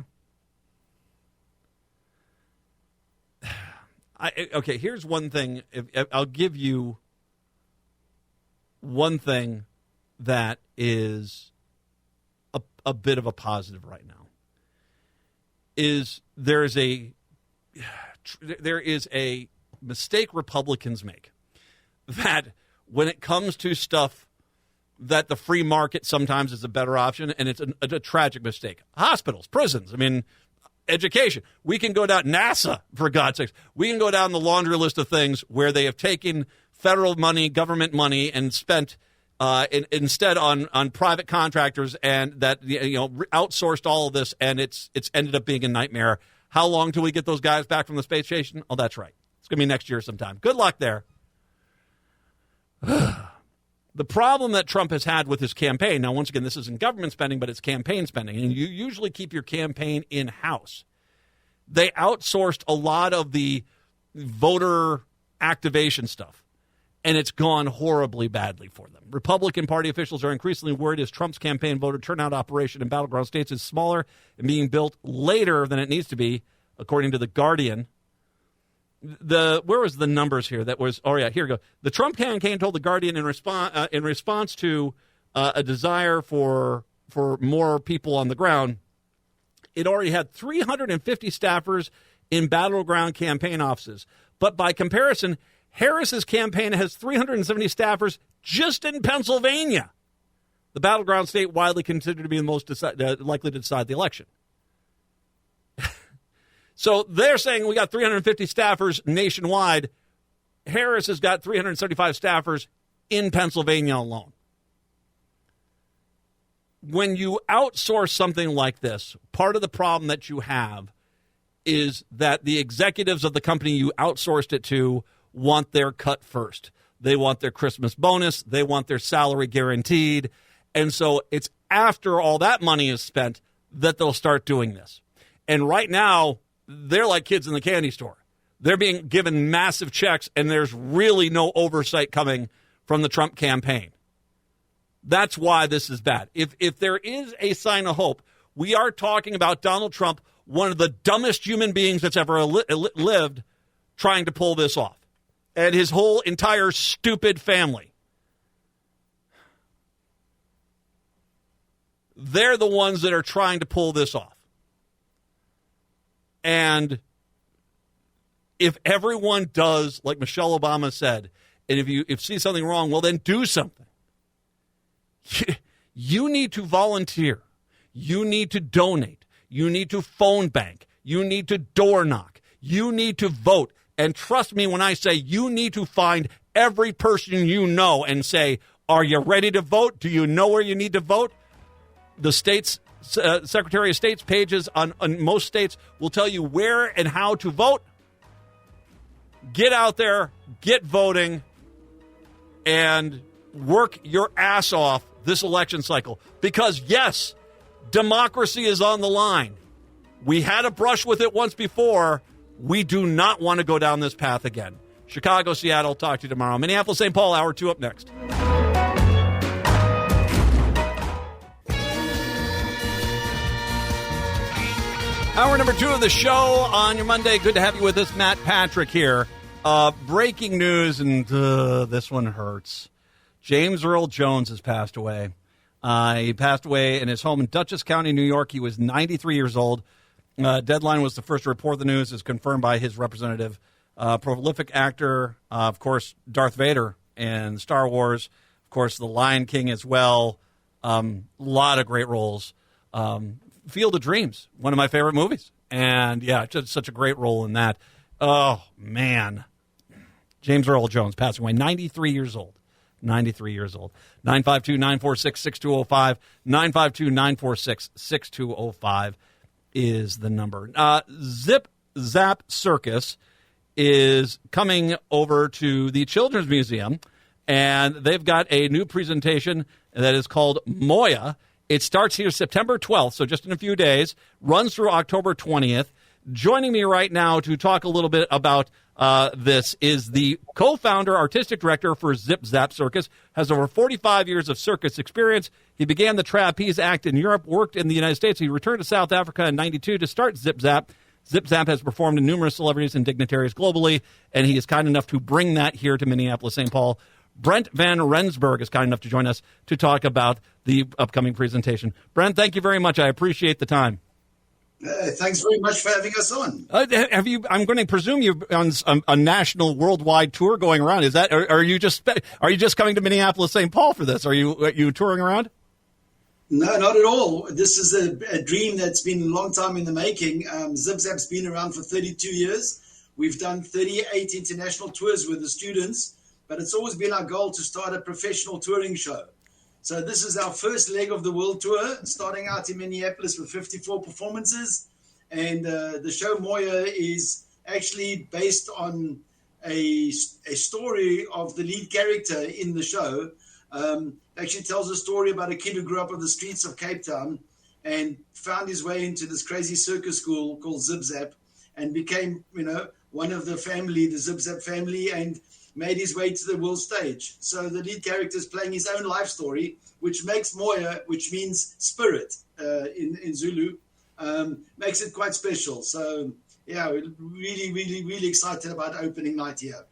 Okay, here's one thing. I'll give you one thing that is a bit of a positive right now. There is a mistake Republicans make that when it comes to stuff that the free market sometimes is a better option, and it's a tragic mistake. Hospitals, prisons, education. We can go down NASA, for God's sakes. We can go down the laundry list of things where they have taken federal money, government money, and spent instead on private contractors, and that outsourced all of this, and it's ended up being a nightmare. How long till we get those guys back from the space station? Oh, that's right. It's going to be next year sometime. Good luck there. The problem that Trump has had with his campaign, now, once again, this isn't government spending, but it's campaign spending, and you usually keep your campaign in-house. They outsourced a lot of the voter activation stuff, and it's gone horribly badly for them. Republican Party officials are increasingly worried as Trump's campaign voter turnout operation in battleground states is smaller and being built later than it needs to be, according to The Guardian. Where was the numbers here? That was, oh yeah, here we go. The Trump campaign told The Guardian in response to a desire for more people on the ground, it already had 350 staffers in battleground campaign offices. But by comparison, Harris's campaign has 370 staffers just in Pennsylvania, the battleground state widely considered to be the most likely to decide the election. So they're saying we got 350 staffers nationwide. Harris has got 375 staffers in Pennsylvania alone. When you outsource something like this, part of the problem that you have is that the executives of the company you outsourced it to want their cut first. They want their Christmas bonus. They want their salary guaranteed. And so it's after all that money is spent that they'll start doing this. And right now, they're like kids in the candy store. They're being given massive checks, and there's really no oversight coming from the Trump campaign. That's why this is bad. If there is a sign of hope, we are talking about Donald Trump, one of the dumbest human beings that's ever lived, trying to pull this off. And his whole entire stupid family. They're the ones that are trying to pull this off. And if everyone does, like Michelle Obama said, and if you see something wrong, well, then do something. You need to volunteer. You need to donate. You need to phone bank. You need to door knock. You need to vote. And trust me when I say you need to find every person you know and say, are you ready to vote? Do you know where you need to vote? The state's Secretary of State's pages on most states will tell you where and how to vote. Get out there, get voting, and work your ass off this election cycle because, yes, democracy is on the line. We had a brush with it once before. We do not want to go down this path again. Chicago, Seattle, talk to you tomorrow. Minneapolis, St. Paul, Hour 2 up next. Hour number 2 of the show on your Monday. Good to have you with us. Matt Patrick here. Breaking news, and this one hurts. James Earl Jones has passed away. He passed away in his home in Dutchess County, New York. He was 93 years old. Deadline was the first to report the news, as confirmed by his representative. Prolific actor, of course, Darth Vader in Star Wars. Of course, The Lion King as well. A lot of great roles. Field of Dreams, one of my favorite movies. And, yeah, just such a great role in that. Oh, man. James Earl Jones passing away, 93 years old. 93 years old. 952-946-6205. 952-946-6205 is the number. Zip Zap Circus is coming over to the Children's Museum, and they've got a new presentation that is called Moya. It starts here September 12th, so just in a few days, runs through October 20th. Joining me right now to talk a little bit about this is the co-founder, artistic director for Zip Zap Circus, has over 45 years of circus experience. He began the trapeze act in Europe, worked in the United States. He returned to South Africa in 92 to start Zip Zap. Zip Zap has performed in numerous celebrities and dignitaries globally, and he is kind enough to bring that here to Minneapolis, St. Paul. Brent van Rensburg is kind enough to join us to talk about the upcoming presentation. Brent, thank you very much. I appreciate the time. Thanks very much for having us on. Have you? I'm going to presume you're on a national, worldwide tour going around. Is that? Or are you just coming to Minneapolis, St. Paul for this? Are you touring around? No, not at all. This is a dream that's been a long time in the making. Zip Zap's been around for 32 years. We've done 38 international tours with the students, but it's always been our goal to start a professional touring show. So this is our first leg of the world tour, starting out in Minneapolis with 54 performances. And the show Moya is actually based on a story of the lead character in the show. Actually tells a story about a kid who grew up on the streets of Cape Town and found his way into this crazy circus school called Zip Zap and became, one of the family, the Zip Zap family, and made his way to the world stage. So the lead character is playing his own life story, which makes Moya, which means spirit in Zulu, makes it quite special. So, yeah, we're really, really, really excited about opening night here.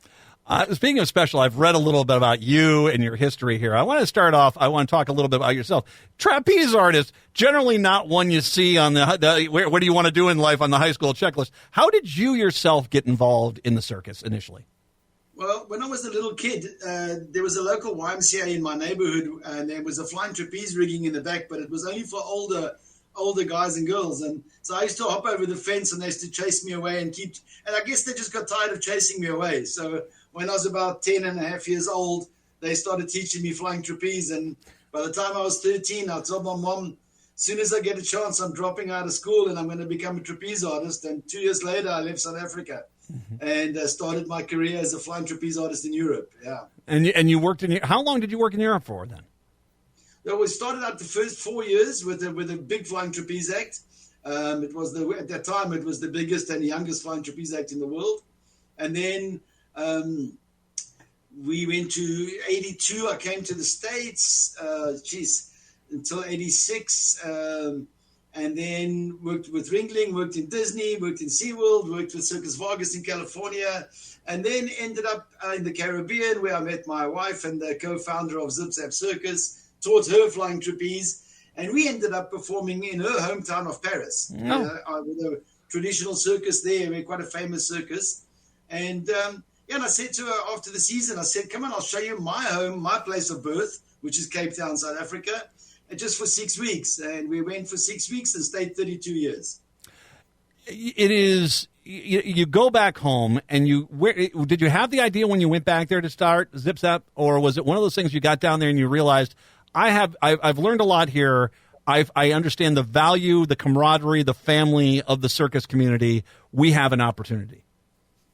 Speaking of special, I've read a little bit about you and your history here. I want to start off, I want to talk a little bit about yourself. Trapeze artist, generally not one you see on what do you want to do in life on the high school checklist. How did you yourself get involved in the circus initially? Well, when I was a little kid, there was a local YMCA in my neighborhood, and there was a flying trapeze rigging in the back, but it was only for older guys and girls. And so I used to hop over the fence, and they used to chase me away and I guess they just got tired of chasing me away. So when I was about 10 and a half years old, they started teaching me flying trapeze. And by the time I was 13, I told my mom, as soon as I get a chance, I'm dropping out of school and I'm going to become a trapeze artist. And 2 years later, I left South Africa and started my career as a flying trapeze artist in Europe. Yeah. And you worked how long did you work in Europe for then? Well, we started out the first 4 years with a big flying trapeze act. It was at that time it was the biggest and youngest flying trapeze act in the world. And then we went to 82. I came to the States, until 86. And then worked with Ringling, worked in Disney, worked in SeaWorld, worked with Circus Vargas in California, and then ended up in the Caribbean where I met my wife and the co-founder of Zip Zap Circus, taught her flying trapeze, and we ended up performing in her hometown of Paris with a traditional circus there. We're quite a famous circus. And and I said to her after the season, I said, come on, I'll show you my home, my place of birth, which is Cape Town, South Africa, and just for 6 weeks. And we went for 6 weeks and stayed 32 years. It is, you go back home, and did you have the idea when you went back there to start Zip Zap, or was it one of those things you got down there and you realized, I've learned a lot here, I understand the value, the camaraderie, the family of the circus community, we have an opportunity?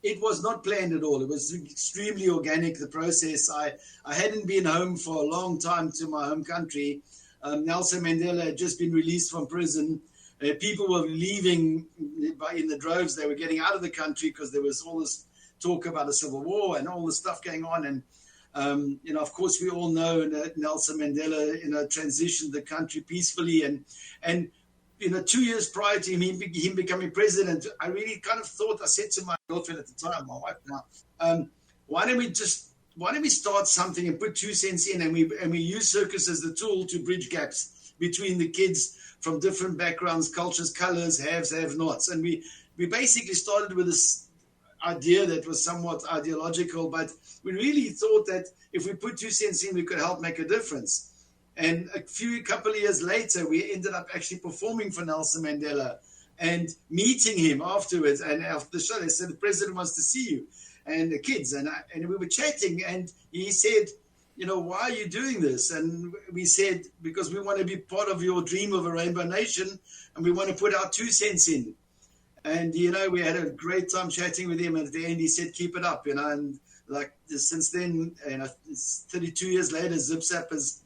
it was not planned at all. It was extremely organic, the process. I hadn't been home for a long time to my home country. Nelson Mandela had just been released from prison. People were leaving in the droves. They were getting out of the country because there was all this talk about a civil war and all this stuff going on. And, of course, we all know that Nelson Mandela, transitioned the country peacefully. And 2 years prior to him becoming president, I really kind of thought, I said to my girlfriend at the time, my wife now, why don't we start something and put 2 cents in, and we use Circus as the tool to bridge gaps between the kids from different backgrounds, cultures, colors, haves, have-nots. And we basically started with this idea that was somewhat ideological, but we really thought that if we put 2 cents in, we could help make a difference. And a couple of years later, we ended up actually performing for Nelson Mandela and meeting him afterwards. And after the show, they said, the president wants to see you. And the kids, and we were chatting, and he said, why are you doing this? And we said, because we want to be part of your dream of a rainbow nation, and we want to put our 2 cents in. And, we had a great time chatting with him. And at the end, he said, keep it up, and like since then, it's 32 years later, Zip Zap is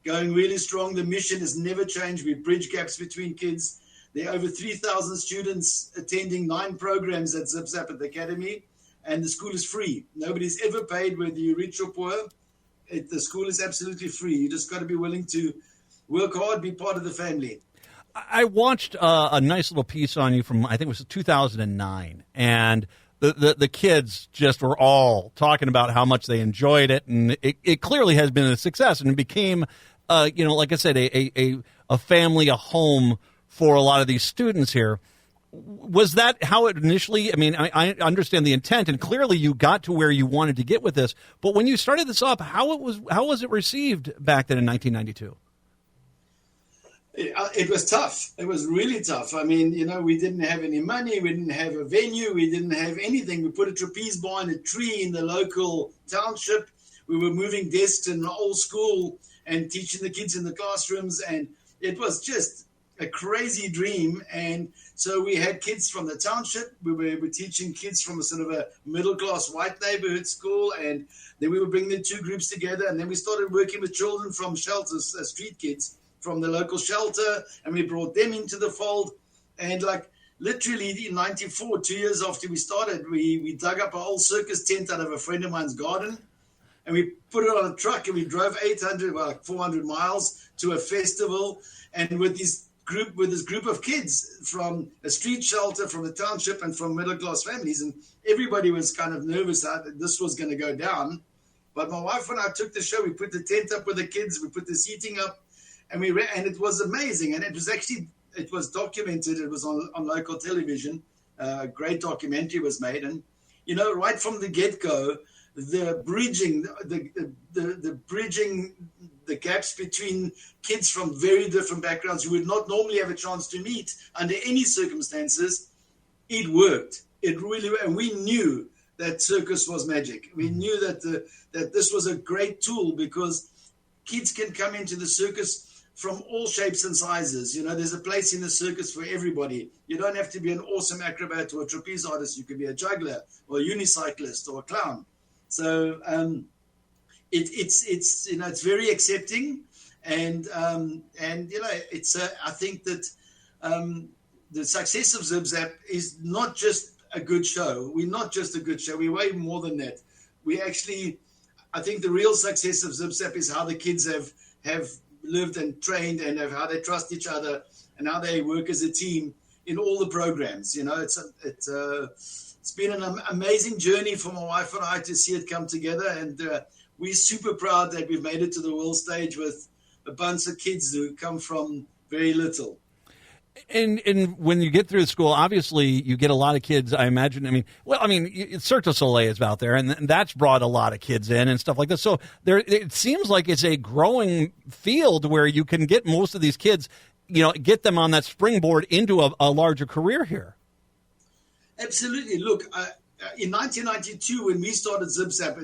going really strong. The mission has never changed. We bridge gaps between kids. There are over 3,000 students attending 9 programs at Zip Zap at the Academy. And the school is free. Nobody's ever paid, whether you're rich or poor. The school is absolutely free. You just got to be willing to work hard, be part of the family. I watched a nice little piece on you from, I think it was 2009, and the kids just were all talking about how much they enjoyed it, and it clearly has been a success, and it became, like I said, a family, a home for a lot of these students here. Was that how it initially? I mean, I understand the intent, and clearly you got to where you wanted to get with this. But when you started this up, how was it received back then in 1992? It was tough. It was really tough. I mean, we didn't have any money. We didn't have a venue. We didn't have anything. We put a trapeze bar in a tree in the local township. We were moving desks in the old school and teaching the kids in the classrooms, and it was just a crazy dream. And so we had kids from the township. We were teaching kids from a sort of a middle-class white neighborhood school, and then we would bring the 2 groups together, and then we started working with children from shelters, street kids from the local shelter, and we brought them into the fold. And like literally in 94, 2 years after we started, we dug up an old circus tent out of a friend of mine's garden, and we put it on a truck, and we drove 400 miles to a festival, and with this group of kids from a street shelter, from the township, and from middle-class families. And everybody was kind of nervous that this was going to go down. But my wife and I took the show. We put the tent up with the kids. We put the seating up, and and it was amazing. And it was documented. It was on local television. A great documentary was made. And, right from the get-go, the bridging the gaps between kids from very different backgrounds who would not normally have a chance to meet under any circumstances, it worked. It really, and we knew that Circus was magic. We knew that this was a great tool because kids can come into the circus from all shapes and sizes. There's a place in the circus for everybody. You don't have to be an awesome acrobat or a trapeze artist. You could be a juggler or a unicyclist or a clown. So it's very accepting, and it's I think that the success of Zip Zap is not just a good show. We're not just a good show. We're way more than that. I think the real success of Zip Zap is how the kids have lived and trained, and how they trust each other, and how they work as a team in all the programs. It's been an amazing journey for my wife and I to see it come together, and we're super proud that we've made it to the world stage with a bunch of kids who come from very little. And when you get through school, obviously you get a lot of kids, I imagine. Cirque du Soleil is out there, and that's brought a lot of kids in and stuff like that. So it seems like it's a growing field where you can get most of these kids, get them on that springboard into a larger career here. Absolutely. Look, in 1992, when we started Zip Zap,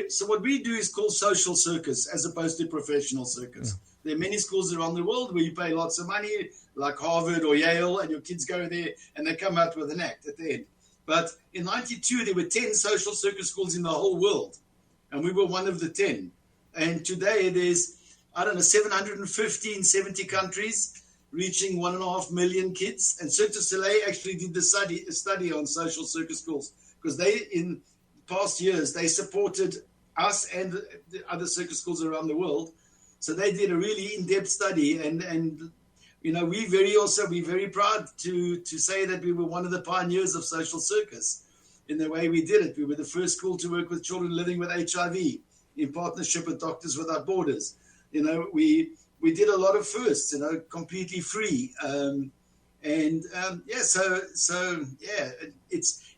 so what we do is called social circus as opposed to professional circus. Yeah. There are many schools around the world where you pay lots of money, like Harvard or Yale, and your kids go there and they come out with an act at the end. But in 92, there were 10 social circus schools in the whole world, and we were one of the 10. And today there's, 750 in 70 countries, reaching 1.5 million kids. And Cirque du Soleil actually did a study on social circus schools, because they, in past years, they supported us and the other circus schools around the world. So they did a really in-depth study, and we're very proud to say that we were one of the pioneers of social circus in the way we did it. We were the first school to work with children living with HIV in partnership with Doctors Without Borders. We did a lot of firsts, completely free.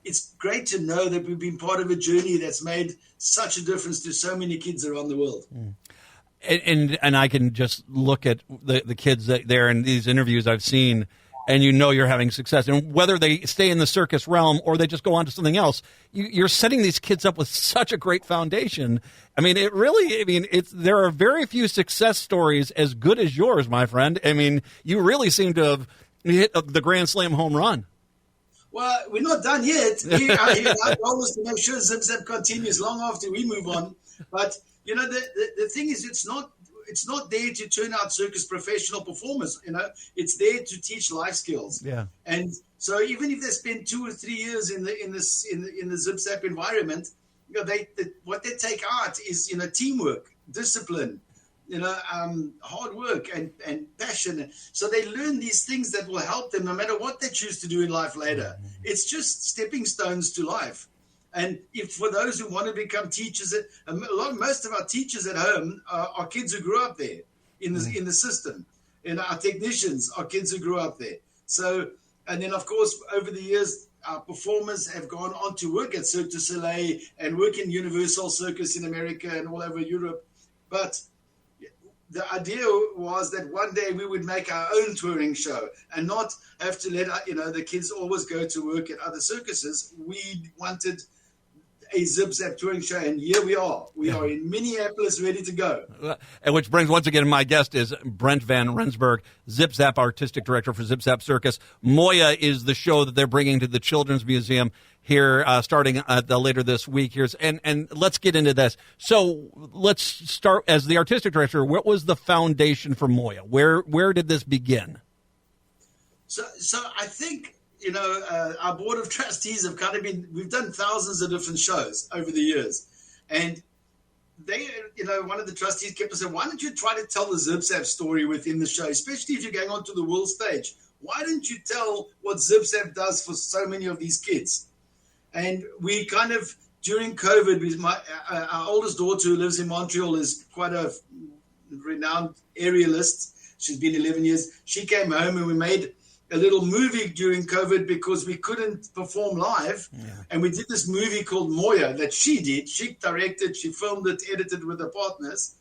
It's great to know that we've been part of a journey that's made such a difference to so many kids around the world. And I can just look at the kids there in these interviews I've seen, and you're having success. And whether they stay in the circus realm or they just go on to something else, you're setting these kids up with such a great foundation. I mean, there are very few success stories as good as yours, my friend. I mean, you really seem to have hit the Grand Slam home run. Well, we're not done yet. Our goal is to make sure Zip Zap continues long after we move on. But the thing is, it's not there to turn out circus professional performers. It's there to teach life skills. Yeah. And so even if they spend 2 or 3 years in the Zip Zap environment, what they take out is teamwork, discipline, hard work and passion. So they learn these things that will help them no matter what they choose to do in life later. It's just stepping stones to life. And if for those who want to become teachers, most of our teachers at home are kids who grew up there in the system. And our technicians are kids who grew up there. So, and then of course, over the years, our performers have gone on to work at Cirque du Soleil and work in Universal Circus in America and all over Europe. But the idea was that one day we would make our own touring show and not have to let the kids always go to work at other circuses. We wanted a Zip Zap touring show, and here we are. We are in Minneapolis, ready to go. And which brings, once again, my guest is Brent van Rensburg, Zip Zap Artistic Director for Zip Zap Circus. Moya is the show that they're bringing to the Children's Museum here starting later this week. And let's get into this. So let's start, as the Artistic Director, what was the foundation for Moya? Where did this begin? So I think, our board of trustees have we've done thousands of different shows over the years. And they, one of the trustees kept saying, why don't you try to tell the Zip Zap story within the show, especially if you're going onto the world stage? Why don't you tell what Zip Zap does for so many of these kids? And we during COVID, our oldest daughter who lives in Montreal is quite a renowned aerialist. She's been 11 years. She came home and we made a little movie during COVID because we couldn't perform live. Yeah. And we did this movie called Moya that she did. She directed, she filmed it, edited with her partners.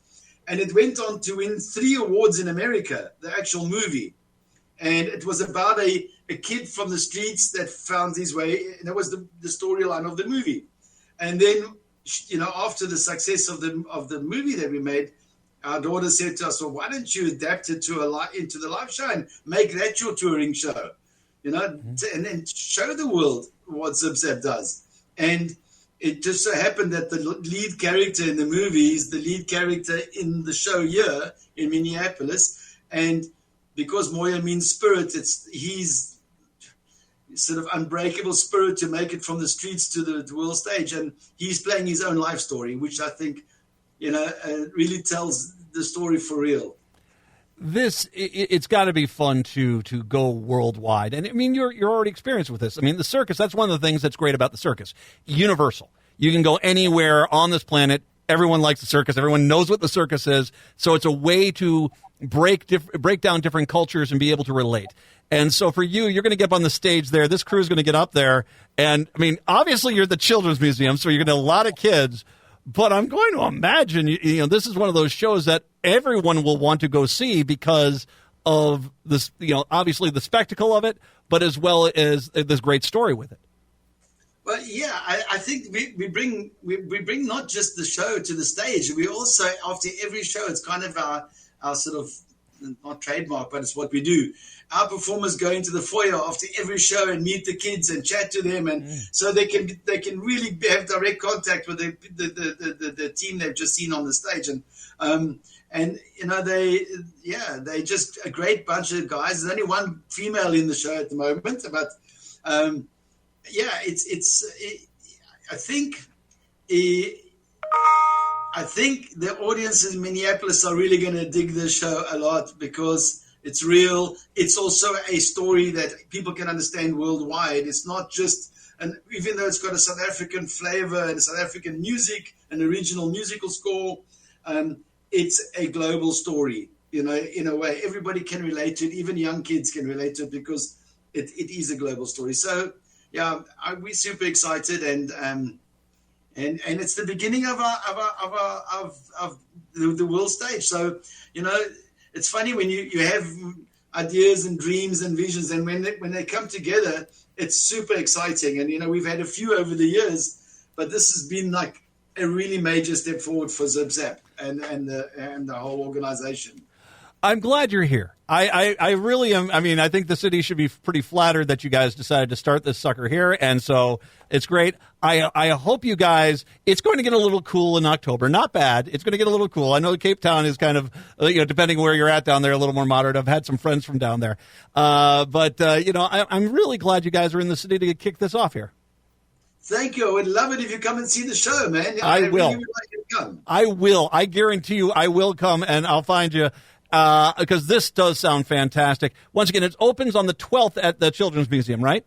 And it went on to win 3 awards in America, the actual movie. And it was about a kid from the streets that found his way. And that was the storyline of the movie. And then, after the success of the movie that we made, our daughter said to us, well, why don't you adapt it into the live show and make that your touring show, and then show the world what Zip Zap does. And it just so happened that the lead character in the movie is the lead character in the show here in Minneapolis. And because Moya means spirit, he's sort of unbreakable spirit to make it from the streets to the world stage. And he's playing his own life story, which I think really tells the story for real. It's got to be fun to go worldwide. And I mean, you're already experienced with this. I mean, the circus, that's one of the things that's great about the circus. Universal. You can go anywhere on this planet. Everyone likes the circus. Everyone knows what the circus is. So it's a way to break down different cultures and be able to relate. And so for you're going to get up on the stage there. This crew is going to get up there. And I mean, obviously you're at the Children's Museum, so you're going to have a lot of kids. But I'm going to imagine, this is one of those shows that everyone will want to go see because of this, obviously the spectacle of it, but as well as this great story with it. Well, yeah, I think we bring not just the show to the stage. We also, after every show, it's kind of our sort of, not trademark, but it's what we do. our performers go into the foyer after every show and meet the kids and chat to them, and so they can really have direct contact with the team they've just seen on the stage, and they just a great bunch of guys. There's only one female in the show at the moment, but I think the audience in Minneapolis are really going to dig this show a lot because it's real. It's also a story that people can understand worldwide. It's not just, and even though it's got a South African flavor and South African music, an original musical score, it's a global story. In a way, everybody can relate to it. Even young kids can relate to it because it is a global story. So, yeah, we're super excited, and it's the beginning of the world stage. So, it's funny when you have ideas and dreams and visions, and when they come together, it's super exciting. And we've had a few over the years, but this has been like a really major step forward for Zip Zap and the whole organization. I'm glad you're here. I really am. I mean, I think the city should be pretty flattered that you guys decided to start this sucker here, and so it's great. I hope you guys, it's going to get a little cool in October. Not bad. It's going to get a little cool. I know Cape Town is kind of, depending where you're at down there, a little more moderate. I've had some friends from down there. But I'm really glad you guys are in the city to kick this off here. Thank you. I would love it if you come and see the show, man. I will. Really would like you to come. I will. I guarantee you I will come, and I'll find you. Because this does sound fantastic. Once again, it opens on the 12th at the Children's Museum, right?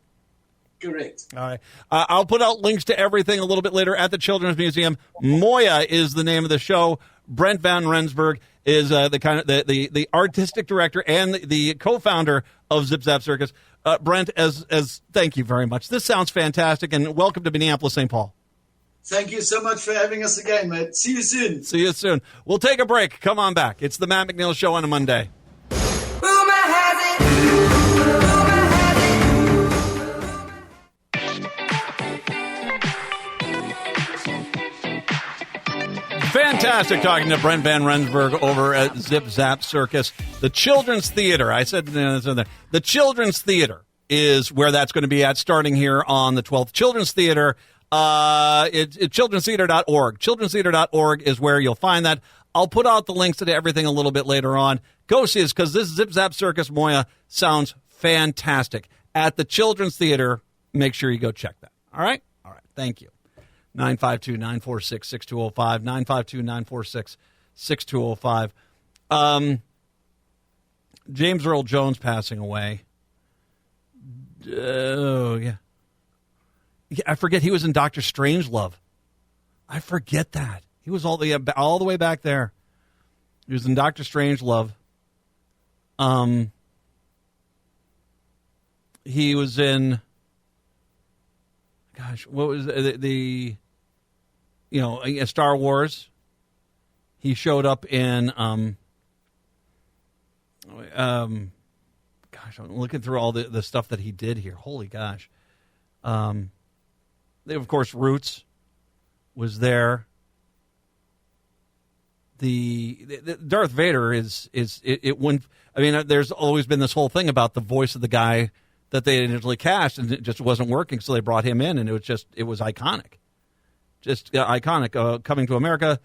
Correct. All right. I'll put out links to everything a little bit later at the Children's Museum. Moya is the name of the show. Brent van Rensburg is the artistic director and the co-founder of Zip Zap Circus. Brent, as thank you very much. This sounds fantastic, and welcome to Minneapolis, St. Paul. Thank you so much for having us again, mate. See you soon. See you soon. We'll take a break. Come on back. It's the Matt McNeil Show on a Monday. Fantastic talking to Brent van Rensburg over at Zip Zap Circus. The Children's Theater. I said the Children's Theater is where that's going to be at starting here on the 12th. Children's Theater. It's childrenstheater.org. Childrenstheater.org is where you'll find that. I'll put out the links to everything a little bit later on. Go see us because this Zip Zap Circus Moya sounds fantastic. At the Children's Theater, make sure you go check that. All right? All right. Thank you. 952-946-6205. 952-946-6205. James Earl Jones passing away. Oh, yeah. I forget he was in Dr. Strangelove. I forget that. He was all the way back there. He was in Dr. Strangelove. He was in, gosh, what was the Star Wars. He showed up in gosh, I'm looking through all the stuff that he did here. Holy gosh. Of course, Roots was there. The Darth Vader is wouldn't. I mean, there's always been this whole thing about the voice of the guy that they initially cast, and it just wasn't working, so they brought him in, and it was iconic, iconic. Coming to America,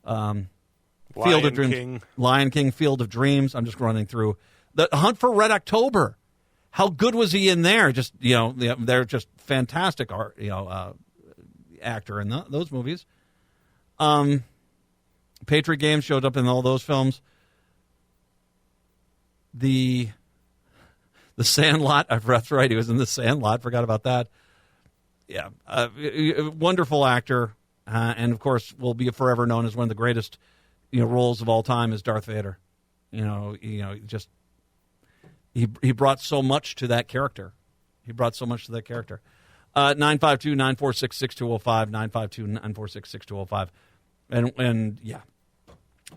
Field of Dreams, Lion King, Field of Dreams. I'm just running through the Hunt for Red October. How good was he in there? Just they're just fantastic art, actor in those movies. Patriot Games showed up in all those films. The Sandlot, that's right, he was in The Sandlot. Forgot about that. Yeah, wonderful actor, and of course will be forever known as one of the greatest, roles of all time as Darth Vader. Just. He brought so much to that character. 952-946-6205, 952-946-6205. And yeah,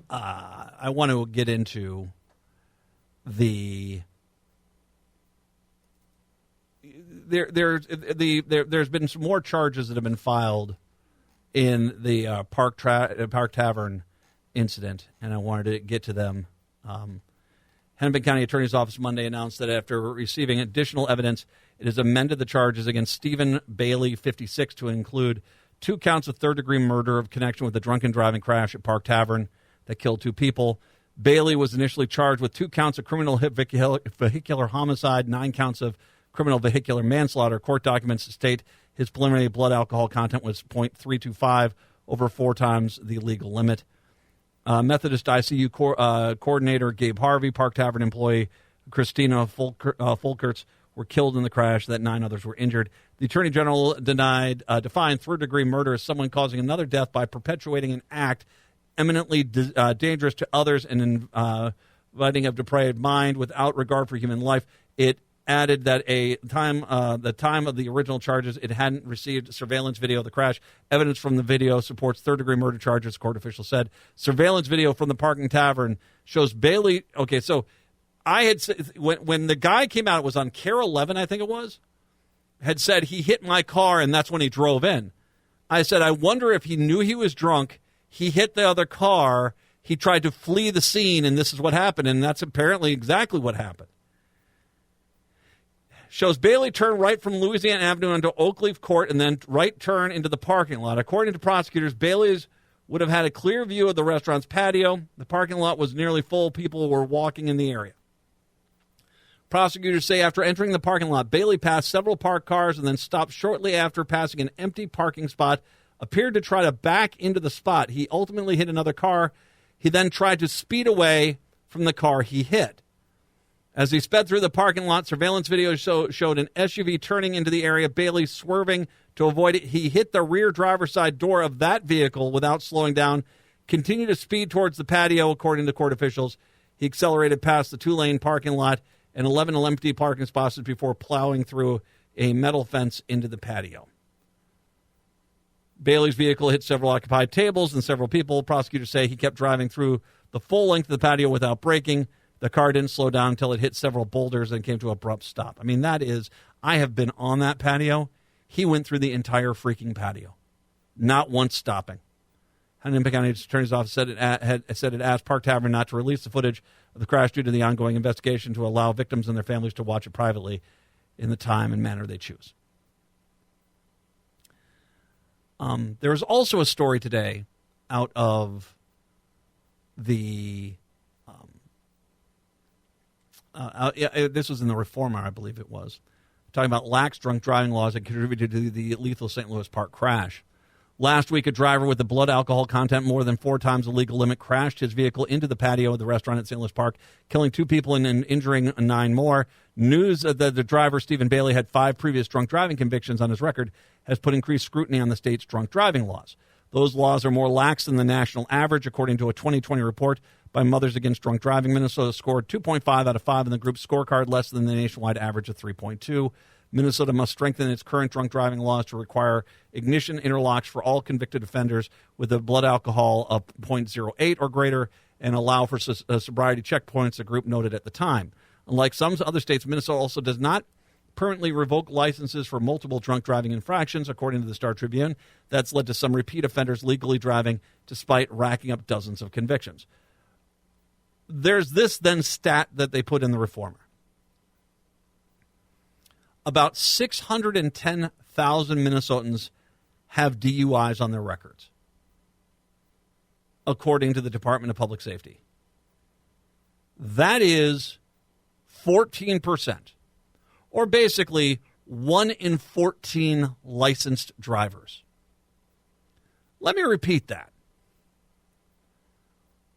I want to get into there's been some more charges that have been filed in the Park Tavern incident, and I wanted to get to them. Hennepin County Attorney's Office Monday announced that after receiving additional evidence, it has amended the charges against Stephen Bailey, 56, to include 2 counts of third-degree murder of connection with the drunken driving crash at Park Tavern that killed 2 people. Bailey was initially charged with 2 counts of criminal vehicular homicide, 9 counts of criminal vehicular manslaughter. Court documents state his preliminary blood alcohol content was .325, over 4 times the legal limit. Methodist ICU coordinator Gabe Harvey, Park Tavern employee Christina Folkerts were killed in the crash, that 9 others were injured. The Attorney General defined third-degree murder as someone causing another death by perpetuating an act eminently dangerous to others and inviting a depraved mind without regard for human life. It added that the time of the original charges, it hadn't received surveillance video of the crash. Evidence from the video supports third-degree murder charges, court officials said. Surveillance video from the Park Tavern shows Bailey. Okay, so I had said, when the guy came out, it was on Care 11, I think it was, had said he hit my car and that's when he drove in. I said, I wonder if he knew he was drunk. He hit the other car. He tried to flee the scene, and this is what happened. And that's apparently exactly what happened. Shows Bailey turn right from Louisiana Avenue onto Oakleaf Court and then right turn into the parking lot. According to prosecutors, Bailey's would have had a clear view of the restaurant's patio. The parking lot was nearly full. People were walking in the area. Prosecutors say after entering the parking lot, Bailey passed several parked cars and then stopped shortly after passing an empty parking spot, appeared to try to back into the spot. He ultimately hit another car. He then tried to speed away from the car he hit. As he sped through the parking lot, surveillance video showed an SUV turning into the area, Bailey swerving to avoid it. He hit the rear driver's side door of that vehicle without slowing down, continued to speed towards the patio, according to court officials. He accelerated past the 2-lane parking lot and 11 empty parking spots before plowing through a metal fence into the patio. Bailey's vehicle hit several occupied tables and several people. Prosecutors say he kept driving through the full length of the patio without braking. The car didn't slow down until it hit several boulders and came to an abrupt stop. I mean, I have been on that patio. He went through the entire freaking patio, not once stopping. Hennepin County Attorney's Office said it asked Park Tavern not to release the footage of the crash due to the ongoing investigation to allow victims and their families to watch it privately in the time and manner they choose. There was also a story today out of the this was in the Reformer, I believe it was, talking about lax drunk driving laws that contributed to the lethal St. Louis Park crash. Last week, a driver with a blood alcohol content more than 4 times the legal limit crashed his vehicle into the patio of the restaurant at St. Louis Park, killing 2 people and injuring 9 more. News that the driver, Stephen Bailey, had 5 previous drunk driving convictions on his record has put increased scrutiny on the state's drunk driving laws. Those laws are more lax than the national average, according to a 2020 report by Mothers Against Drunk Driving. Minnesota scored 2.5 out of 5 in the group's scorecard, less than the nationwide average of 3.2. Minnesota must strengthen its current drunk driving laws to require ignition interlocks for all convicted offenders with a blood alcohol of 0.08 or greater and allow for sobriety checkpoints, the group noted at the time. Unlike some other states, Minnesota also does not permanently revoke licenses for multiple drunk driving infractions, according to the Star Tribune. That's led to some repeat offenders legally driving despite racking up dozens of convictions. There's this then stat that they put in the Reformer. About 610,000 Minnesotans have DUIs on their records, according to the Department of Public Safety. That is 14%, or basically 1 in 14 licensed drivers. Let me repeat that.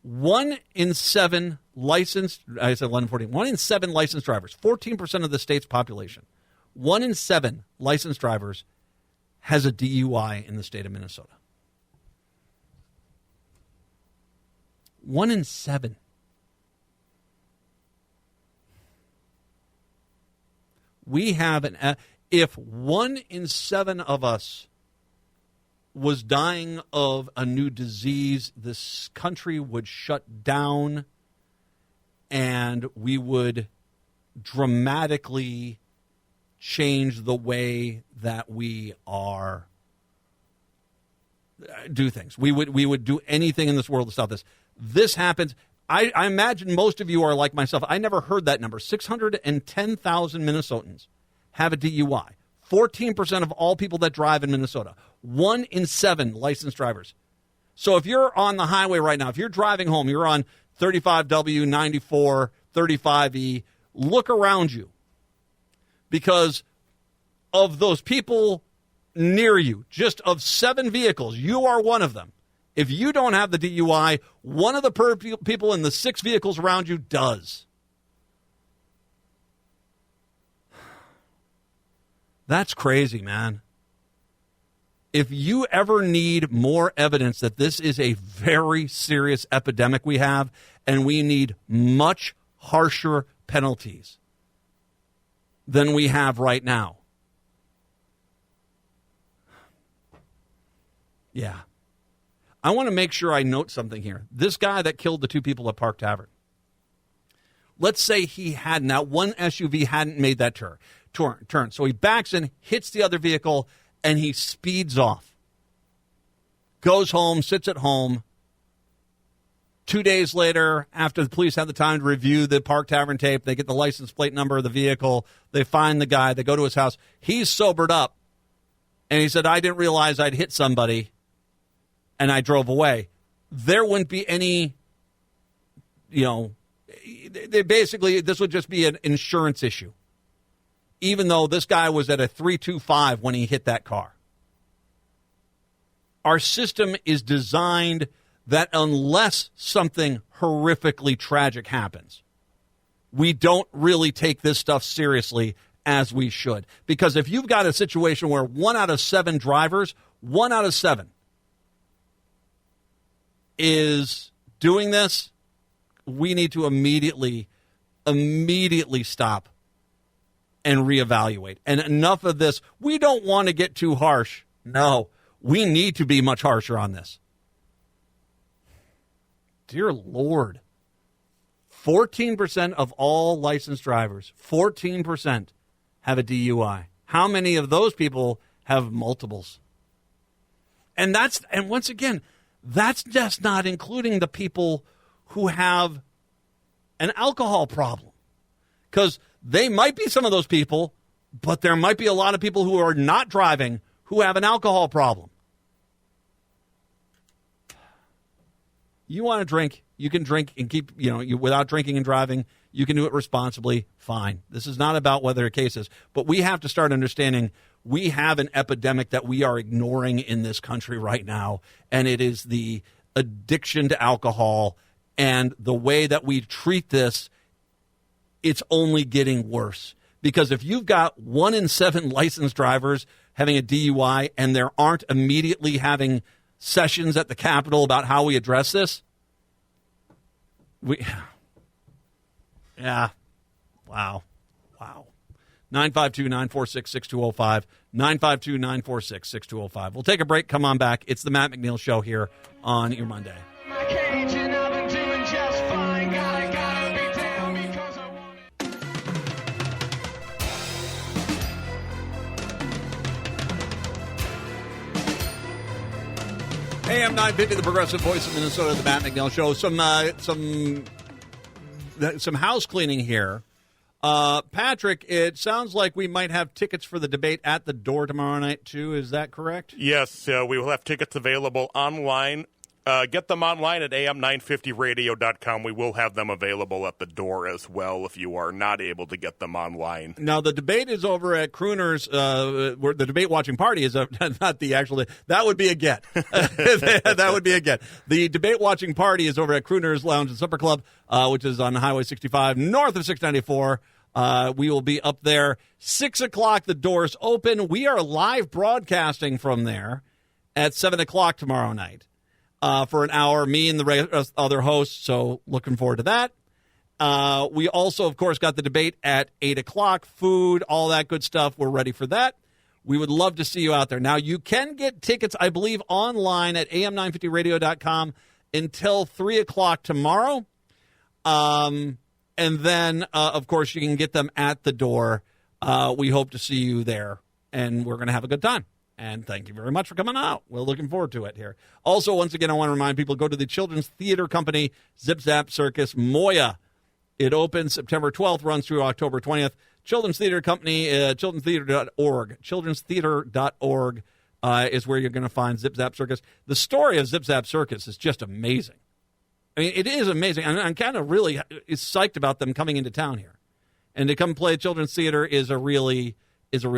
1 in 7 licensed, I said 1 in 14, 1 in 7 licensed drivers, 14% of the state's population. 1 in 7 licensed drivers has a DUI in the state of Minnesota. 1 in 7. We have if 1 in 7 of us was dying of a new disease, this country would shut down and we would dramatically change the way that we do things. We would do anything in this world to stop this. This happens. I imagine most of you are like myself. I never heard that number. 610,000 Minnesotans have a DUI. 14% of all people that drive in Minnesota. 1 in 7 licensed drivers. So if you're on the highway right now, if you're driving home, you're on 35W, 94, 35E, look around you. Because of those people near you, just of 7 vehicles, you are one of them. If you don't have the DUI, one of the people in the 6 vehicles around you does. That's crazy, man. If you ever need more evidence that this is a very serious epidemic we have, and we need much harsher penalties than we have right now. Yeah. I want to make sure I note something here. This guy that killed the 2 people at Park Tavern. Let's say he hadn't, that one SUV hadn't made that turn. So he backs in, hits the other vehicle, and he speeds off. Goes home, sits at home. 2 days later, after the police have the time to review the Park Tavern tape, they get the license plate number of the vehicle, they find the guy, they go to his house. He's sobered up, and he said, I didn't realize I'd hit somebody, and I drove away. There wouldn't be any, basically, this would just be an insurance issue, even though this guy was at a 325 when he hit that car. Our system is designed that unless something horrifically tragic happens, we don't really take this stuff seriously as we should. Because if you've got a situation where 1 out of 7 drivers, 1 out of 7 is doing this, we need to immediately stop and reevaluate. And enough of this. We don't want to get too harsh. No, we need to be much harsher on this. Dear Lord. 14% of all licensed drivers, 14% have a DUI. How many of those people have multiples? And once again, that's just not including the people who have an alcohol problem. Because they might be some of those people, but there might be a lot of people who are not driving who have an alcohol problem. You want to drink, you can drink and keep, without drinking and driving, you can do it responsibly, fine. This is not about whether a case is, but we have to start understanding we have an epidemic that we are ignoring in this country right now, and it is the addiction to alcohol, and the way that we treat this, it's only getting worse. Because if you've got 1 in 7 licensed drivers having a DUI and there aren't immediately having sessions at the Capitol about how we address this, wow. 952-946-6205, 952-946-6205. We'll take a break, come on back. It's the Matt McNeil Show here on your Monday. AM 950, the progressive voice of Minnesota, the Matt McNeil Show. Some house cleaning here. Patrick, it sounds like we might have tickets for the debate at the door tomorrow night, too. Is that correct? Yes, we will have tickets available online. Get them online at am950radio.com. We will have them available at the door as well if you are not able to get them online. Now, the debate is over at Crooner's, where the debate watching party is not the actual, that would be a get. That would be a get. The debate watching party is over at Crooner's Lounge and Supper Club, which is on Highway 65, north of 694. We will be up there. 6 o'clock, the doors open. We are live broadcasting from there at 7 o'clock tomorrow night. For an hour, me and the other hosts, so looking forward to that. We also, of course, got the debate at 8 o'clock, food, all that good stuff. We're ready for that. We would love to see you out there. Now, you can get tickets, I believe, online at am950radio.com until 3 o'clock tomorrow. And then, of course, you can get them at the door. We hope to see you there, and we're going to have a good time. And thank you very much for coming out. We're looking forward to it here. Also, once again, I want to remind people, go to the Children's Theater Company, Zip Zap Circus, Moya. It opens September 12th, runs through October 20th. Children's Theater Company, childrenstheater.org. Childrenstheater.org is where you're going to find Zip Zap Circus. The story of Zip Zap Circus is just amazing. I mean, it is amazing. I'm kind of really psyched about them coming into town here. And to come play Children's Theater is a real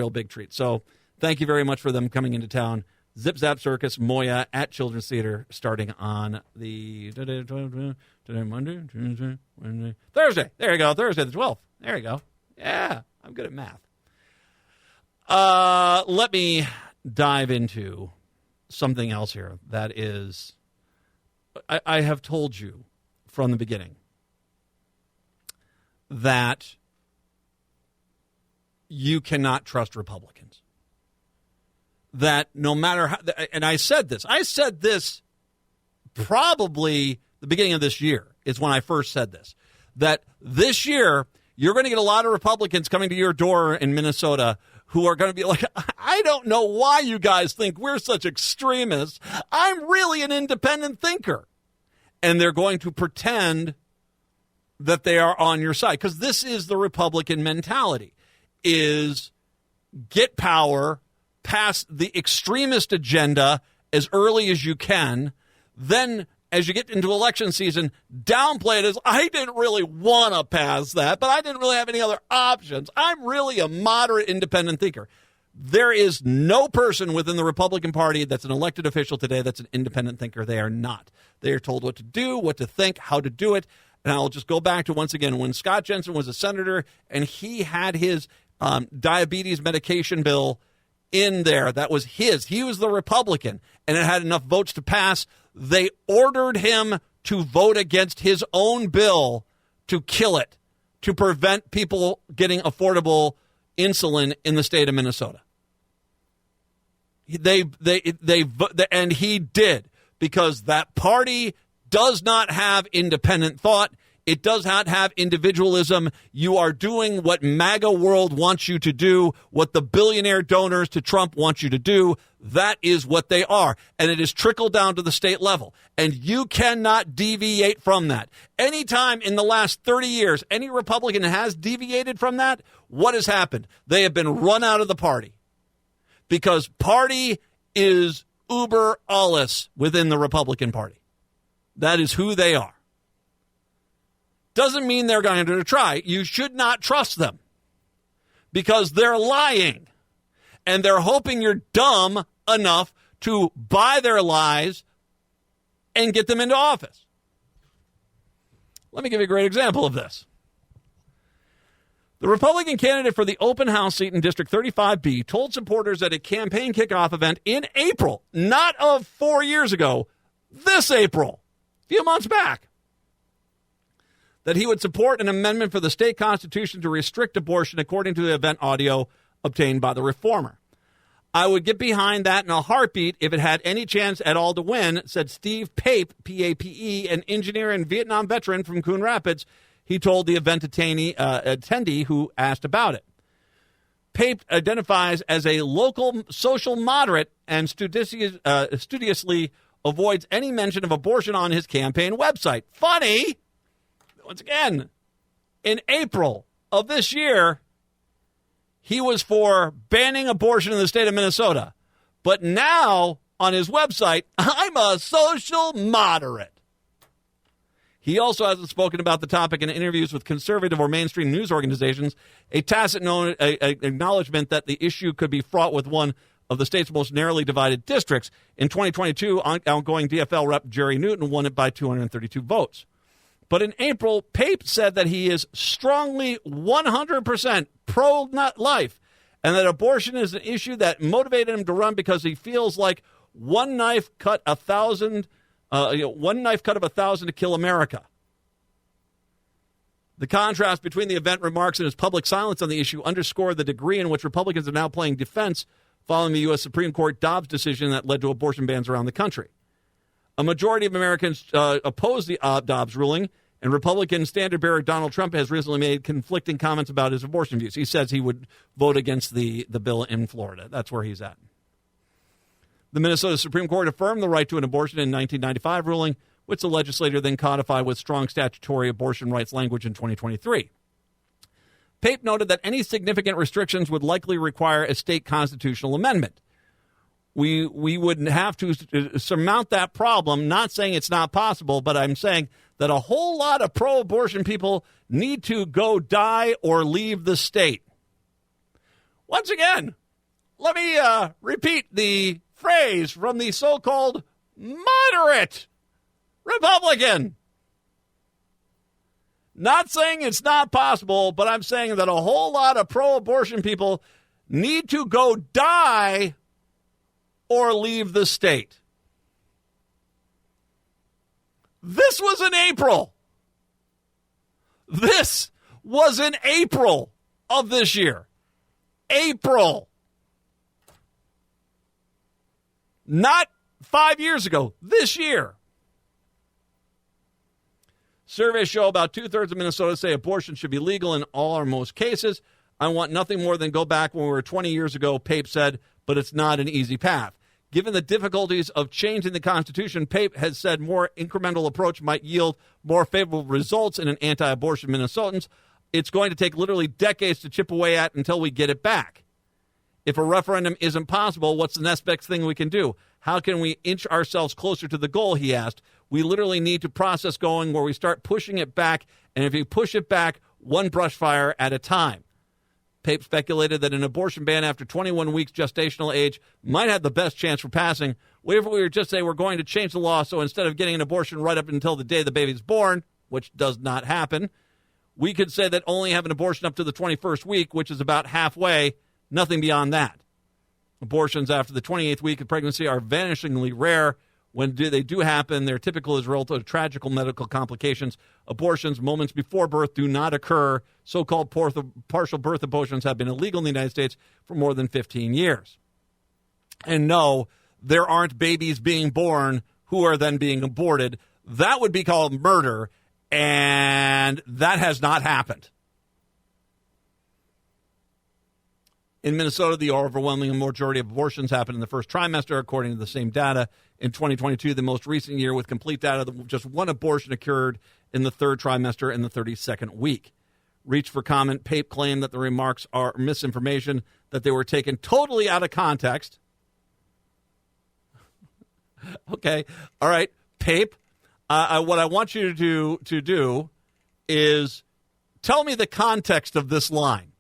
big treat. So thank you very much for them coming into town. Zip Zap Circus, Moya at Children's Theater, starting on the Monday, Tuesday, Wednesday, Thursday. There you go, Thursday the 12th. There you go. Yeah, I'm good at math. Let me dive into something else here that is, I have told you from the beginning that you cannot trust Republicans. That no matter how, and I said this probably the beginning of this year is when I first said this, that this year you're going to get a lot of Republicans coming to your door in Minnesota who are going to be like, I don't know why you guys think we're such extremists. I'm really an independent thinker. And they're going to pretend that they are on your side, because this is the Republican mentality, is get power, pass the extremist agenda as early as you can, then as you get into election season, downplay it as, I didn't really want to pass that, but I didn't really have any other options. I'm really a moderate independent thinker. There is no person within the Republican Party that's an elected official today that's an independent thinker. They are not. They are told what to do, what to think, how to do it. And I'll just go back to, once again, when Scott Jensen was a senator and he had his diabetes medication bill in there, that was his. He was the Republican, and it had enough votes to pass. They ordered him to vote against his own bill to kill it, to prevent people getting affordable insulin in the state of Minnesota. And he did, because that party does not have independent thought. It does not have individualism. You are doing what MAGA world wants you to do, what the billionaire donors to Trump want you to do. That is what they are. And it is trickled down to the state level. And you cannot deviate from that. Anytime in the last 30 years, any Republican has deviated from that, what has happened? They have been run out of the party. Because party is uber alles within the Republican Party. That is who they are. Doesn't mean they're going to try. You should not trust them, because they're lying, and they're hoping you're dumb enough to buy their lies and get them into office. Let me give you a great example of this. The Republican candidate for the open house seat in District 35B told supporters at a campaign kickoff event in April, not of 4 years ago, this April, a few months back, that he would support an amendment for the state constitution to restrict abortion, according to the event audio obtained by the reformer. I would get behind that in a heartbeat if it had any chance at all to win, said Steve Pape, P-A-P-E, an engineer and Vietnam veteran from Coon Rapids. He told the event attendee who asked about it. Pape identifies as a local social moderate and studiously avoids any mention of abortion on his campaign website. Funny! Once again, in April of this year, he was for banning abortion in the state of Minnesota. But now, on his website, I'm a social moderate. He also hasn't spoken about the topic in interviews with conservative or mainstream news organizations, a tacit acknowledgement that the issue could be fraught with one of the state's most narrowly divided districts. In 2022, outgoing DFL rep Jerry Newton won it by 232 votes. But in April, Pape said that he is strongly 100% pro-life, and that abortion is an issue that motivated him to run because he feels like one knife cut of 1,000 to kill America. The contrast between the event remarks and his public silence on the issue underscore the degree in which Republicans are now playing defense following the U.S. Supreme Court Dobbs decision that led to abortion bans around the country. A majority of Americans oppose the Dobbs ruling, and Republican standard-bearer Donald Trump has recently made conflicting comments about his abortion views. He says he would vote against the bill in Florida. That's where he's at. The Minnesota Supreme Court affirmed the right to an abortion in 1995 ruling, which the legislature then codified with strong statutory abortion rights language in 2023. Pape noted that any significant restrictions would likely require a state constitutional amendment. We would have to surmount that problem, not saying it's not possible, but I'm saying that a whole lot of pro-abortion people need to go die or leave the state. Once again, let me repeat the phrase from the so-called moderate Republican. Not saying it's not possible, but I'm saying that a whole lot of pro-abortion people need to go die or leave the state. This was in April. This was in April of this year. April. Not 5 years ago, this year. Surveys show about 2/3 of Minnesota say abortion should be legal in all or most cases. I want nothing more than go back when we were 20 years ago, Pape said, but it's not an easy path. Given the difficulties of changing the Constitution, Pape has said more incremental approach might yield more favorable results in an anti-abortion Minnesotans. It's going to take literally decades to chip away at until we get it back. If a referendum isn't possible, what's the next best thing we can do? How can we inch ourselves closer to the goal, he asked. We literally need to process going where we start pushing it back, and if you push it back, one brush fire at a time. Pape speculated that an abortion ban after 21 weeks gestational age might have the best chance for passing. What if we were just say we're going to change the law so instead of getting an abortion right up until the day the baby's born, which does not happen, we could say that only have an abortion up to the 21st week, which is about halfway, nothing beyond that. Abortions after the 28th week of pregnancy are vanishingly rare. When they do happen, they're typical as a result of tragical medical complications. Abortions moments before birth do not occur. So-called partial birth abortions have been illegal in the United States for more than 15 years. And no, there aren't babies being born who are then being aborted. That would be called murder, and that has not happened. In Minnesota, the overwhelming majority of abortions happen in the first trimester, according to the same data. In 2022, the most recent year with complete data, just one abortion occurred in the third trimester in the 32nd week. Reach for comment, Pape claimed that the remarks are misinformation, that they were taken totally out of context. Okay, all right, Pape, what I want you to do is tell me the context of this line.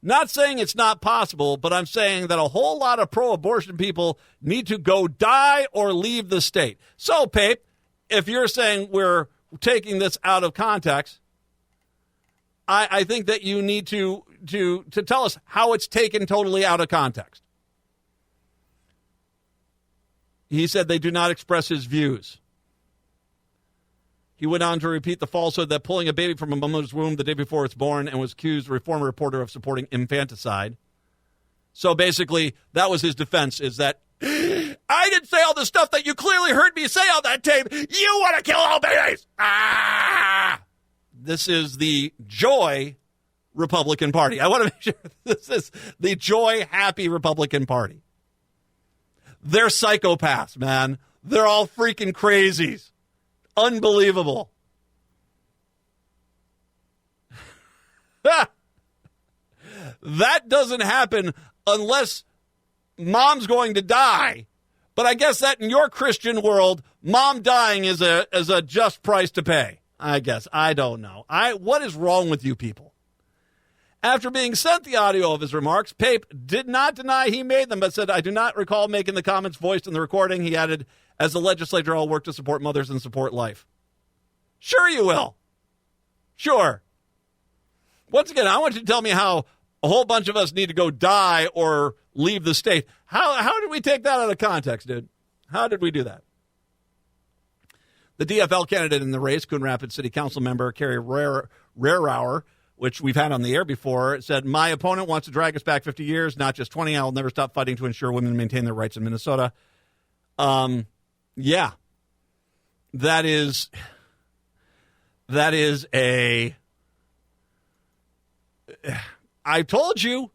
Not saying it's not possible, but I'm saying that a whole lot of pro-abortion people need to go die or leave the state. So, Pape, if you're saying we're taking this out of context, I think that you need to tell us how it's taken totally out of context. He said they do not express his views. He went on to repeat the falsehood that pulling a baby from a mother's womb the day before it's born, and was accused a former reporter of supporting infanticide. So basically, that was his defense, is that I didn't say all the stuff that you clearly heard me say on that tape. You want to kill all babies. This is the Joy Republican Party. I want to make sure this is the Joy Happy Republican Party. They're psychopaths, man. They're all freaking crazies. Unbelievable. That doesn't happen unless mom's going to die. But I guess that in your Christian world, mom dying is a just price to pay. I guess. I don't know. What is wrong with you people? After being sent the audio of his remarks, Pape did not deny he made them, but said, I do not recall making the comments voiced in the recording. He added, as the legislature, I'll work to support mothers and support life. Sure you will. Sure. Once again, I want you to tell me how a whole bunch of us need to go die or leave the state. How did we take that out of context, dude? How did we do that? The DFL candidate in the race, Coon Rapids City Council member Carrie Rarauer, which we've had on the air before, said, my opponent wants to drag us back 50 years, not just 20. I will never stop fighting to ensure women maintain their rights in Minnesota. Yeah. That is a... I told you.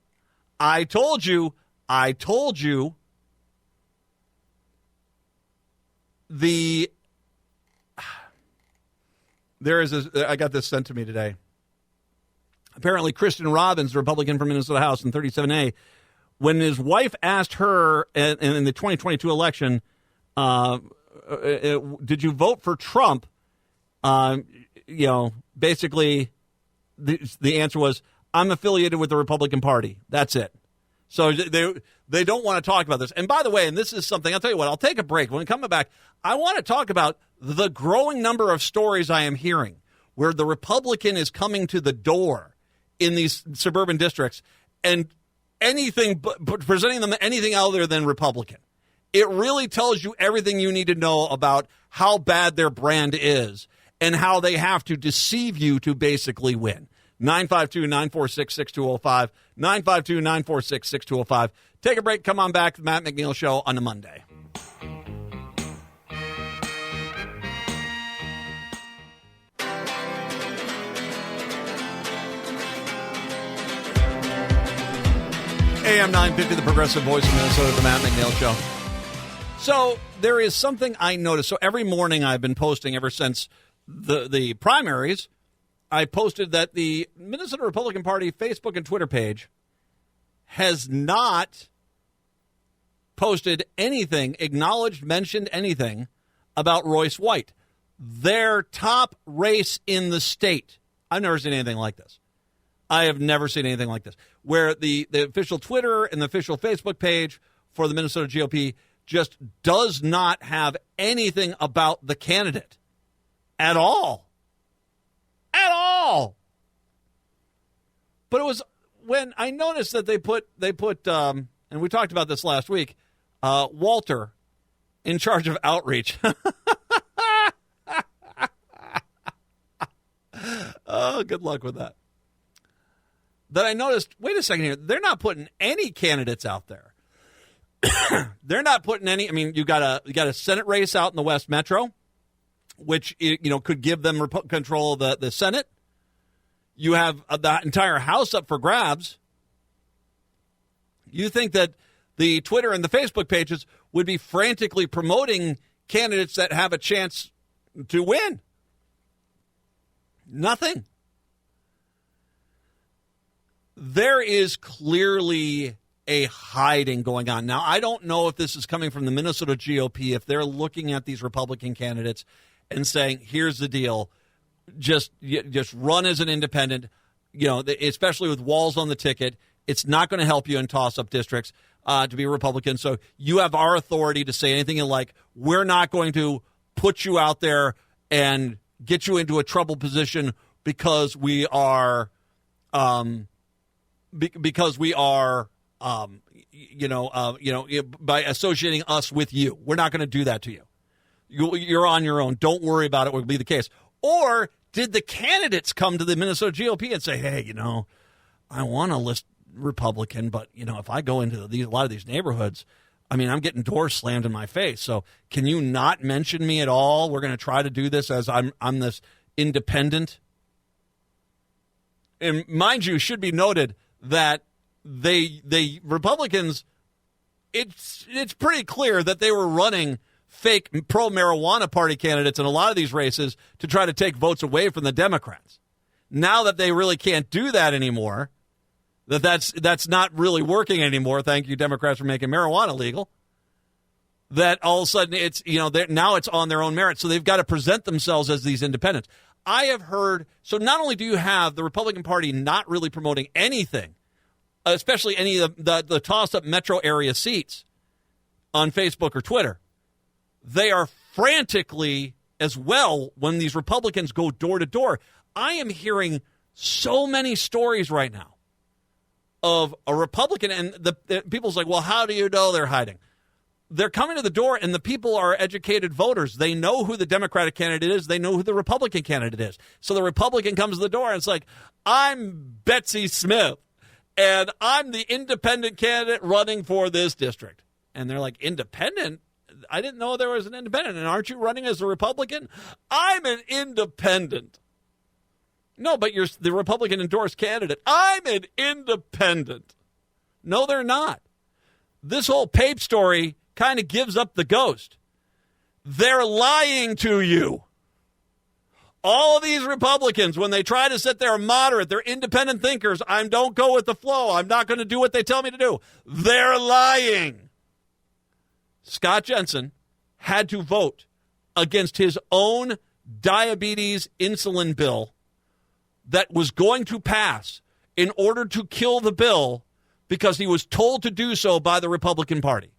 I got this sent to me today. Apparently, Kristen Robbins, the Republican from Minnesota House in 37A, when his wife asked her in the 2022 election, did you vote for Trump? Basically, the answer was, I'm affiliated with the Republican Party. That's it. So they don't want to talk about this. And by the way, and this is something, I'll tell you what, I'll take a break. When we come back, I want to talk about the growing number of stories I am hearing where the Republican is coming to the door in these suburban districts and anything but presenting them anything other than Republican. It really tells you everything you need to know about how bad their brand is and how they have to deceive you to basically win. 952-946-6205, 952-946-6205. Take a break. Come on back. The Matt McNeil Show on a Monday. AM 950, the Progressive Voice of Minnesota, the Matt McNeil Show. So there is something I noticed. So every morning I've been posting ever since the primaries. I posted that the Minnesota Republican Party Facebook and Twitter page has not posted anything, acknowledged, mentioned anything about Royce White, their top race in the state. I've never seen anything like this. I have never seen anything like this, where the official Twitter and the official Facebook page for the Minnesota GOP just does not have anything about the candidate at all. At all. But it was when I noticed that they put and we talked about this last week, Walter in charge of outreach. Oh, good luck with that. That I noticed, wait a second here, they're not putting any candidates out there. They're not putting any. I mean, you got a Senate race out in the West Metro, which could give them control of the Senate. You have the entire House up for grabs. You think that the Twitter and the Facebook pages would be frantically promoting candidates that have a chance to win? Nothing. There is clearly a hiding going on. Now, I don't know if this is coming from the Minnesota GOP, if they're looking at these Republican candidates and saying, here's the deal, just run as an independent, especially with Walz on the ticket. It's not going to help you in toss-up districts to be a Republican. So you have our authority to say anything you like. We're not going to put you out there and get you into a troubled position because we are by associating us with you. We're not going to do that to you. You're on your own. Don't worry about it. Will be the case. Or did the candidates come to the Minnesota GOP and say, hey, I want to list Republican, but, if I go into a lot of these neighborhoods, I'm getting doors slammed in my face. So can you not mention me at all? We're going to try to do this as I'm this independent. And mind you, should be noted that they Republicans, it's pretty clear that they were running fake pro-marijuana party candidates in a lot of these races to try to take votes away from the Democrats. Now that they really can't do that anymore, that's not really working anymore, thank you, Democrats, for making marijuana legal, that all of a sudden it's, now it's on their own merit. So they've got to present themselves as these independents. I have heard, so not only do you have the Republican Party not really promoting anything, especially any of the toss-up metro area seats on Facebook or Twitter, they are frantically as well when these Republicans go door to door. I am hearing so many stories right now of a Republican, and the people's like, well, how do you know they're hiding? They're coming to the door, and the people are educated voters. They know who the Democratic candidate is. They know who the Republican candidate is. So the Republican comes to the door, and it's like, I'm Betsy Smith, and I'm the independent candidate running for this district. And they're like, independent? I didn't know there was an independent. And aren't you running as a Republican? I'm an independent. No, but you're the Republican endorsed candidate. I'm an independent. No, they're not. This whole Pape story kind of gives up the ghost. They're lying to you. All of these Republicans, when they try to sit there moderate, they're independent thinkers. I don't go with the flow. I'm not going to do what they tell me to do. They're lying. Scott Jensen had to vote against his own diabetes insulin bill that was going to pass in order to kill the bill because he was told to do so by the Republican Party.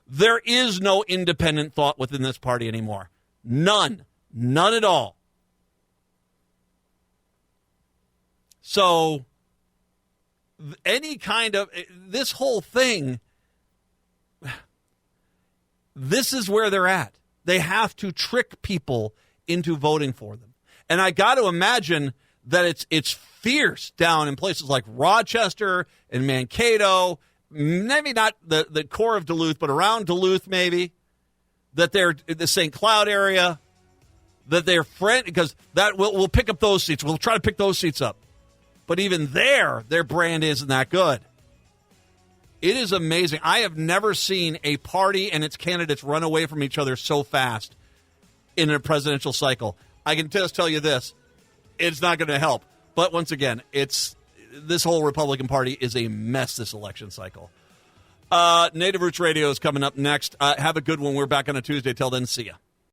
There is no independent thought within this party anymore. None. None at all. So, any kind of, this whole thing, this is where they're at. They have to trick people into voting for them. And I got to imagine that it's fierce down in places like Rochester and Mankato, maybe not the core of Duluth, but around Duluth maybe, that they're in the St. Cloud area, that they're because that we'll pick up those seats. We'll try to pick those seats up. But even there, their brand isn't that good. It is amazing. I have never seen a party and its candidates run away from each other so fast in a presidential cycle. I can just tell you this. It's not going to help. But once again, this whole Republican Party is a mess this election cycle. Native Roots Radio is coming up next. Have a good one. We're back on a Tuesday. Till then, see ya.